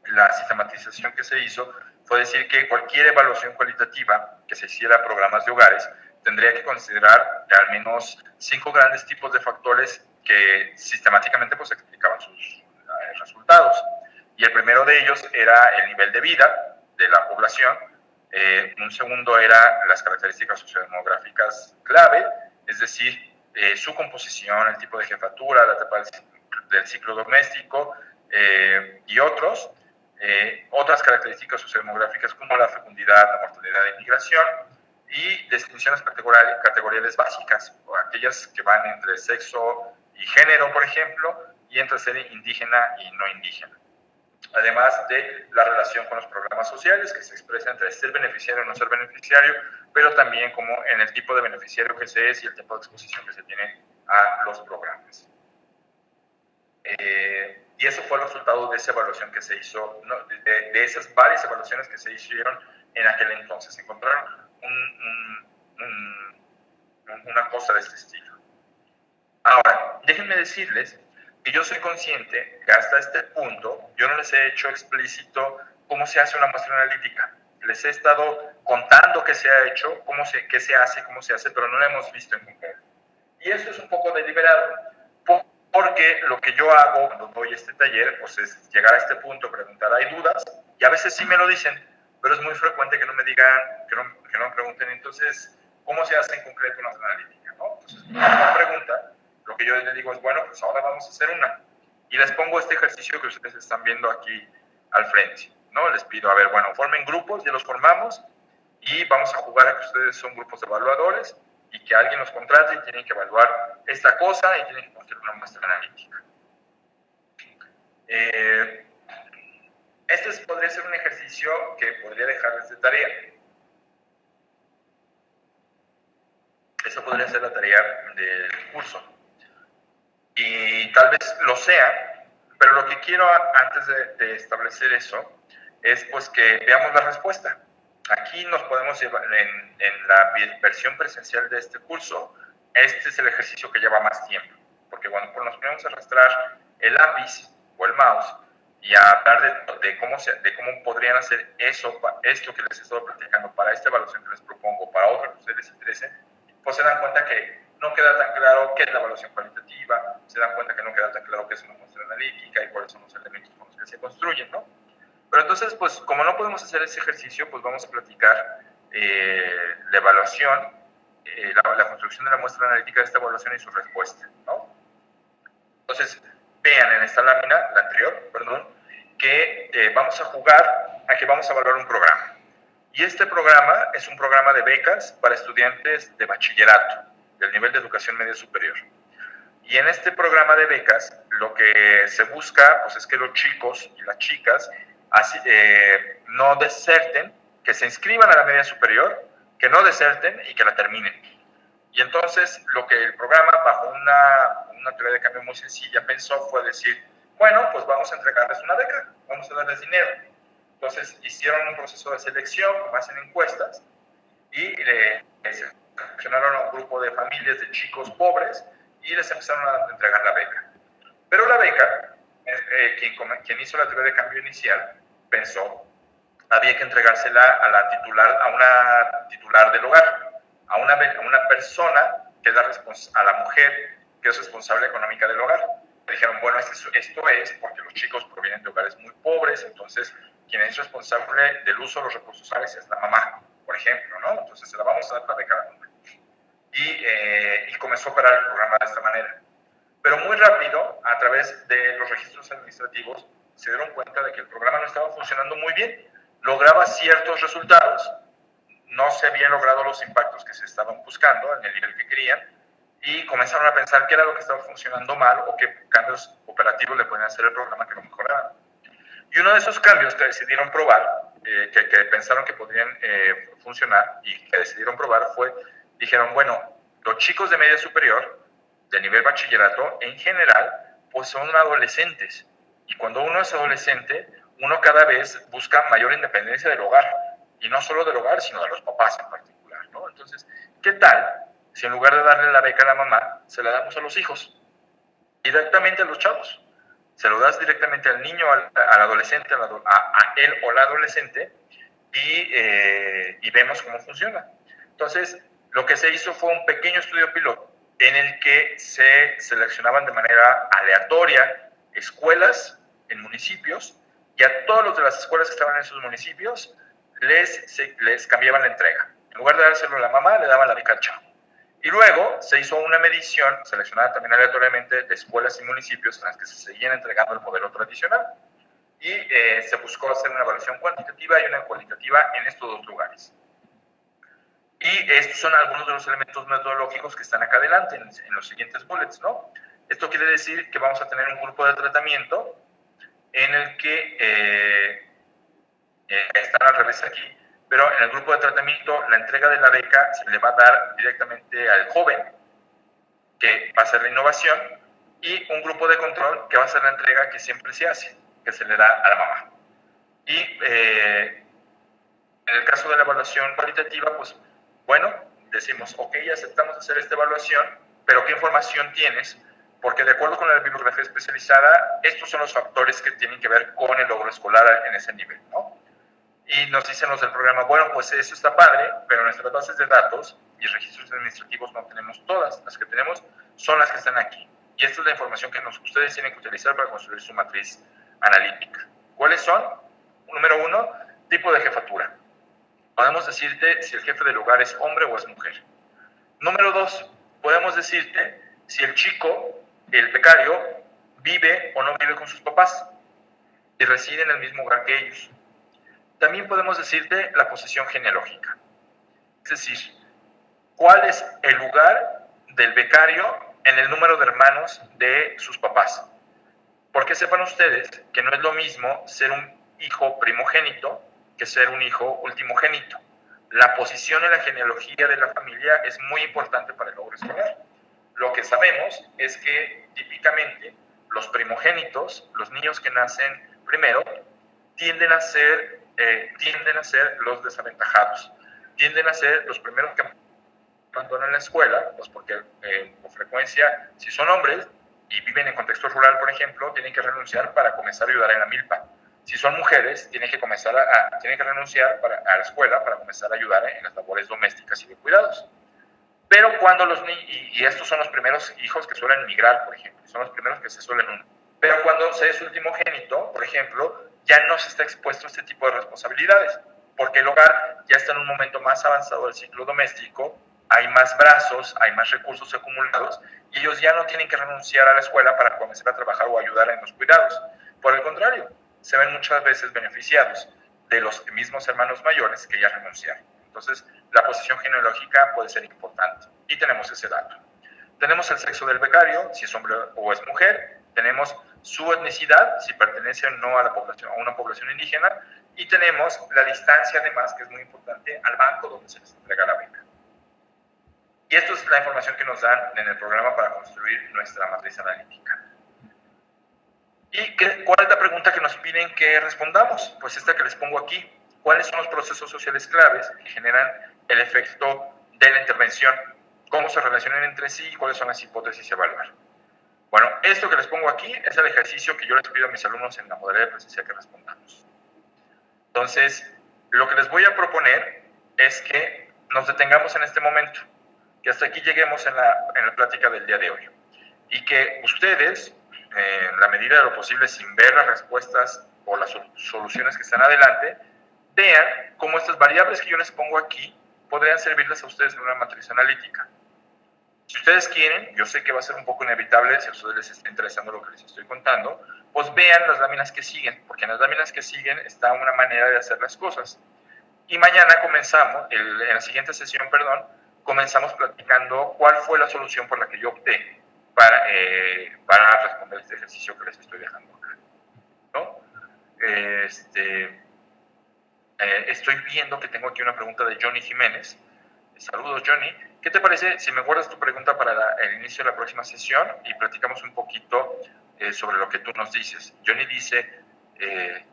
la sistematización que se hizo fue decir que cualquier evaluación cualitativa que se hiciera a programas de hogares tendría que considerar al menos 5 grandes tipos de factores que sistemáticamente pues explicaban sus resultados. Y el primero de ellos era el nivel de vida de la población. Un segundo era las características sociodemográficas clave, es decir, su composición, el tipo de jefatura, la etapa del ciclo doméstico y otros. Otras características sociodemográficas como la fecundidad, la mortalidad de inmigración y distinciones categoriales básicas, o aquellas que van entre sexo y género, por ejemplo, y entre ser indígena y no indígena. Además de la relación con los programas sociales, que se expresa entre ser beneficiario o no ser beneficiario, pero también como en el tipo de beneficiario que se es y el tiempo de exposición que se tiene a los programas. Y eso fue el resultado de esa evaluación que se hizo, ¿no? de esas varias evaluaciones que se hicieron en aquel entonces. Encontraron una cosa de este estilo. Ahora, déjenme decirles que yo soy consciente que hasta este punto yo no les he hecho explícito cómo se hace una muestra analítica. Les he estado contando qué se ha hecho, qué se hace, cómo se hace, pero no lo hemos visto en concreto. Y eso es un poco deliberado, porque lo que yo hago cuando doy este taller, pues es llegar a este punto, preguntar, hay dudas, y a veces sí me lo dicen, pero es muy frecuente que no me digan, que no me pregunten, entonces, ¿cómo se hace en concreto una analítica? ¿No? Entonces, una pregunta, lo que yo les digo es, bueno, pues ahora vamos a hacer una. Y les pongo este ejercicio que ustedes están viendo aquí al frente, ¿no? Les pido, a ver, bueno, formen grupos, ya los formamos, y vamos a jugar a que ustedes son grupos de evaluadores y que alguien los contrate y tienen que evaluar esta cosa y tienen que construir una muestra analítica. Este podría ser un ejercicio que podría dejarles de tarea. Esa podría ser la tarea del curso. Y tal vez lo sea, pero lo que quiero antes de establecer eso es pues que veamos la respuesta. Aquí nos podemos llevar en la versión presencial de este curso, este es el ejercicio que lleva más tiempo, porque cuando nos ponemos a arrastrar el lápiz o el mouse y a hablar de cómo podrían hacer esto que les estoy platicando para esta evaluación que les propongo, para otra que a ustedes les interese, pues se dan cuenta que no queda tan claro qué es la evaluación cualitativa, se dan cuenta que no queda tan claro qué es una muestra analítica y cuáles son los elementos con los que se construyen, ¿no? Pero entonces, pues, como no podemos hacer ese ejercicio, pues vamos a platicar la evaluación, la construcción de la muestra analítica de esta evaluación y su respuesta, ¿no? Entonces, vean en esta lámina, la anterior, perdón, que vamos a jugar a que vamos a evaluar un programa. Y este programa es un programa de becas para estudiantes de bachillerato, del nivel de educación media superior. Y en este programa de becas, lo que se busca pues, es que los chicos y las chicas no deserten, que se inscriban a la media superior, que no deserten y que la terminen. Y entonces lo que el programa, bajo una teoría de cambio muy sencilla, pensó fue decir, bueno, pues vamos a entregarles una beca, vamos a darles dinero. Entonces hicieron un proceso de selección, como hacen encuestas, y seleccionaron a un grupo de familias de chicos pobres y les empezaron a entregar la beca. Pero la beca, quien hizo la teoría de cambio inicial, pensó había que entregársela a una titular del hogar, a una persona que es a la mujer que es responsable económica del hogar. Le dijeron, bueno, esto es porque los chicos provienen de hogares muy pobres, entonces quien es responsable del uso de los recursos sociales es la mamá, por ejemplo, ¿no? Entonces se la vamos a dar la beca a la mamá. Y comenzó a operar el programa de esta manera. Pero muy rápido, a través de los registros administrativos, se dieron cuenta de que el programa no estaba funcionando muy bien. Lograba ciertos resultados, no se habían logrado los impactos que se estaban buscando en el nivel que querían, y comenzaron a pensar qué era lo que estaba funcionando mal o qué cambios operativos le podían hacer al programa que lo mejoraran. Y uno de esos cambios que decidieron probar, que pensaron que podrían funcionar y que decidieron probar dijeron, bueno, los chicos de media superior, de nivel bachillerato, en general, pues son adolescentes. Y cuando uno es adolescente, uno cada vez busca mayor independencia del hogar. Y no solo del hogar, sino de los papás en particular, ¿no? Entonces, ¿qué tal si en lugar de darle la beca a la mamá, se la damos a los hijos? Directamente a los chavos. Se lo das directamente al niño, al adolescente, a él o la adolescente, y vemos cómo funciona. Entonces, lo que se hizo fue un pequeño estudio piloto en el que se seleccionaban de manera aleatoria escuelas en municipios, y a todos los de las escuelas que estaban en esos municipios les cambiaban la entrega. En lugar de dárselo a la mamá, le daban la beca al chavo. Y luego se hizo una medición, seleccionada también aleatoriamente, de escuelas y municipios en las que se seguían entregando el modelo tradicional. Y se buscó hacer una evaluación cuantitativa y una cualitativa en estos dos lugares. Y estos son algunos de los elementos metodológicos que están acá adelante, en los siguientes bullets, ¿no? Esto quiere decir que vamos a tener un grupo de tratamiento en el que están al revés aquí, pero en el grupo de tratamiento la entrega de la beca se le va a dar directamente al joven, que va a ser la innovación, y un grupo de control que va a ser la entrega que siempre se hace, que se le da a la mamá. Y en el caso de la evaluación cualitativa, pues bueno, decimos, ok, aceptamos hacer esta evaluación, pero ¿qué información tienes? Porque de acuerdo con la bibliografía especializada, estos son los factores que tienen que ver con el logro escolar en ese nivel, ¿no? Y nos dicen los del programa, bueno, pues eso está padre, pero nuestras bases de datos y registros administrativos no tenemos todas. Las que tenemos son las que están aquí. Y esta es la información que ustedes tienen que utilizar para construir su matriz analítica. ¿Cuáles son? Número 1, tipo de jefatura. Podemos decirte si el jefe del hogar es hombre o es mujer. Número 2, podemos decirte si el chico, el becario, vive o no vive con sus papás y reside en el mismo hogar que ellos. También podemos decirte la posición genealógica. Es decir, cuál es el lugar del becario en el número de hermanos de sus papás. Porque sepan ustedes que no es lo mismo ser un hijo primogénito que ser un hijo ultimogénito. La posición en la genealogía de la familia es muy importante para el logro escolar. Lo que sabemos es que típicamente los primogénitos, los niños que nacen primero, tienden a ser los desaventajados, tienden a ser los primeros que abandonan la escuela, pues porque con frecuencia, si son hombres y viven en contexto rural, por ejemplo, tienen que renunciar para comenzar a ayudar en la milpa. Si son mujeres, tienen que renunciar a la escuela para comenzar a ayudar en las labores domésticas y de cuidados. Pero cuando y estos son los primeros hijos que suelen migrar, por ejemplo, son los primeros que se suelen unir. Pero cuando se es ultimogénito, por ejemplo, ya no se está expuesto a este tipo de responsabilidades, porque el hogar ya está en un momento más avanzado del ciclo doméstico, hay más brazos, hay más recursos acumulados, y ellos ya no tienen que renunciar a la escuela para comenzar a trabajar o ayudar en los cuidados. Por el contrario, se ven muchas veces beneficiados de los mismos hermanos mayores que ya renunciaron. Entonces, la posición genealógica puede ser importante, y tenemos ese dato. Tenemos el sexo del becario, si es hombre o es mujer, tenemos su etnicidad, si pertenece o no a una población indígena, y tenemos la distancia, además, que es muy importante, al banco donde se les entrega la beca. Y esto es la información que nos dan en el programa para construir nuestra matriz analítica. ¿Y cuál es la pregunta que nos piden que respondamos? Pues esta que les pongo aquí. ¿Cuáles son los procesos sociales claves que generan el efecto de la intervención? ¿Cómo se relacionan entre sí y cuáles son las hipótesis a evaluar? Bueno, esto que les pongo aquí es el ejercicio que yo les pido a mis alumnos en la modalidad presencial que respondamos. Entonces, lo que les voy a proponer es que nos detengamos en este momento, que hasta aquí lleguemos en la plática del día de hoy. Y que ustedes, en la medida de lo posible, sin ver las respuestas o las soluciones que están adelante, vean cómo estas variables que yo les pongo aquí podrían servirles a ustedes en una matriz analítica. Si ustedes quieren, yo sé que va a ser un poco inevitable, si a ustedes les está interesando lo que les estoy contando, pues vean las láminas que siguen, porque en las láminas que siguen está una manera de hacer las cosas. Y mañana comenzamos, en la siguiente sesión, comenzamos platicando cuál fue la solución por la que yo opté para responder este ejercicio que les estoy dejando acá, ¿no? Estoy viendo que tengo aquí una pregunta de Johnny Jiménez. Saludos, Johnny. ¿Qué te parece si me guardas tu pregunta para el inicio de la próxima sesión y platicamos un poquito sobre lo que tú nos dices? Johnny dice,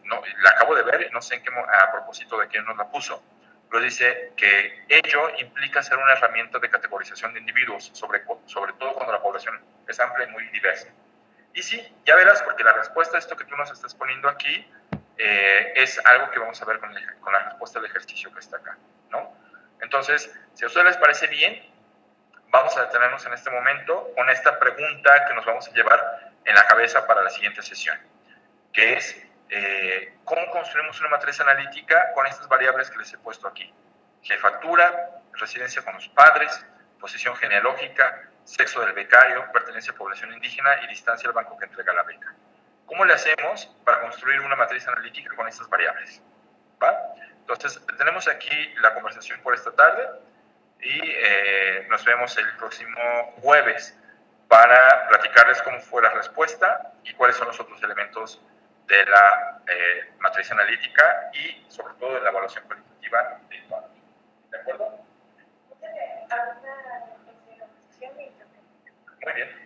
no, la acabo de ver, no sé a propósito de quién nos la puso, pero dice que ello implica ser una herramienta de categorización de individuos, sobre todo cuando la población es amplia y muy diversa. Y sí, ya verás, porque la respuesta a esto que tú nos estás poniendo aquí es algo que vamos a ver con la respuesta del ejercicio que está acá, ¿no? Entonces, si a ustedes les parece bien, vamos a detenernos en este momento con esta pregunta que nos vamos a llevar en la cabeza para la siguiente sesión, que es ¿cómo construimos una matriz analítica con estas variables que les he puesto aquí? Jefatura, residencia con los padres, posición genealógica, sexo del becario, pertenencia a población indígena y distancia al banco que entrega la beca. ¿Cómo le hacemos para construir una matriz analítica con estas variables? ¿Va? Entonces, tenemos aquí la conversación por esta tarde y nos vemos el próximo jueves para platicarles cómo fue la respuesta y cuáles son los otros elementos de la matriz analítica y sobre todo de la evaluación cualitativa de impacto. ¿De acuerdo? Muy bien.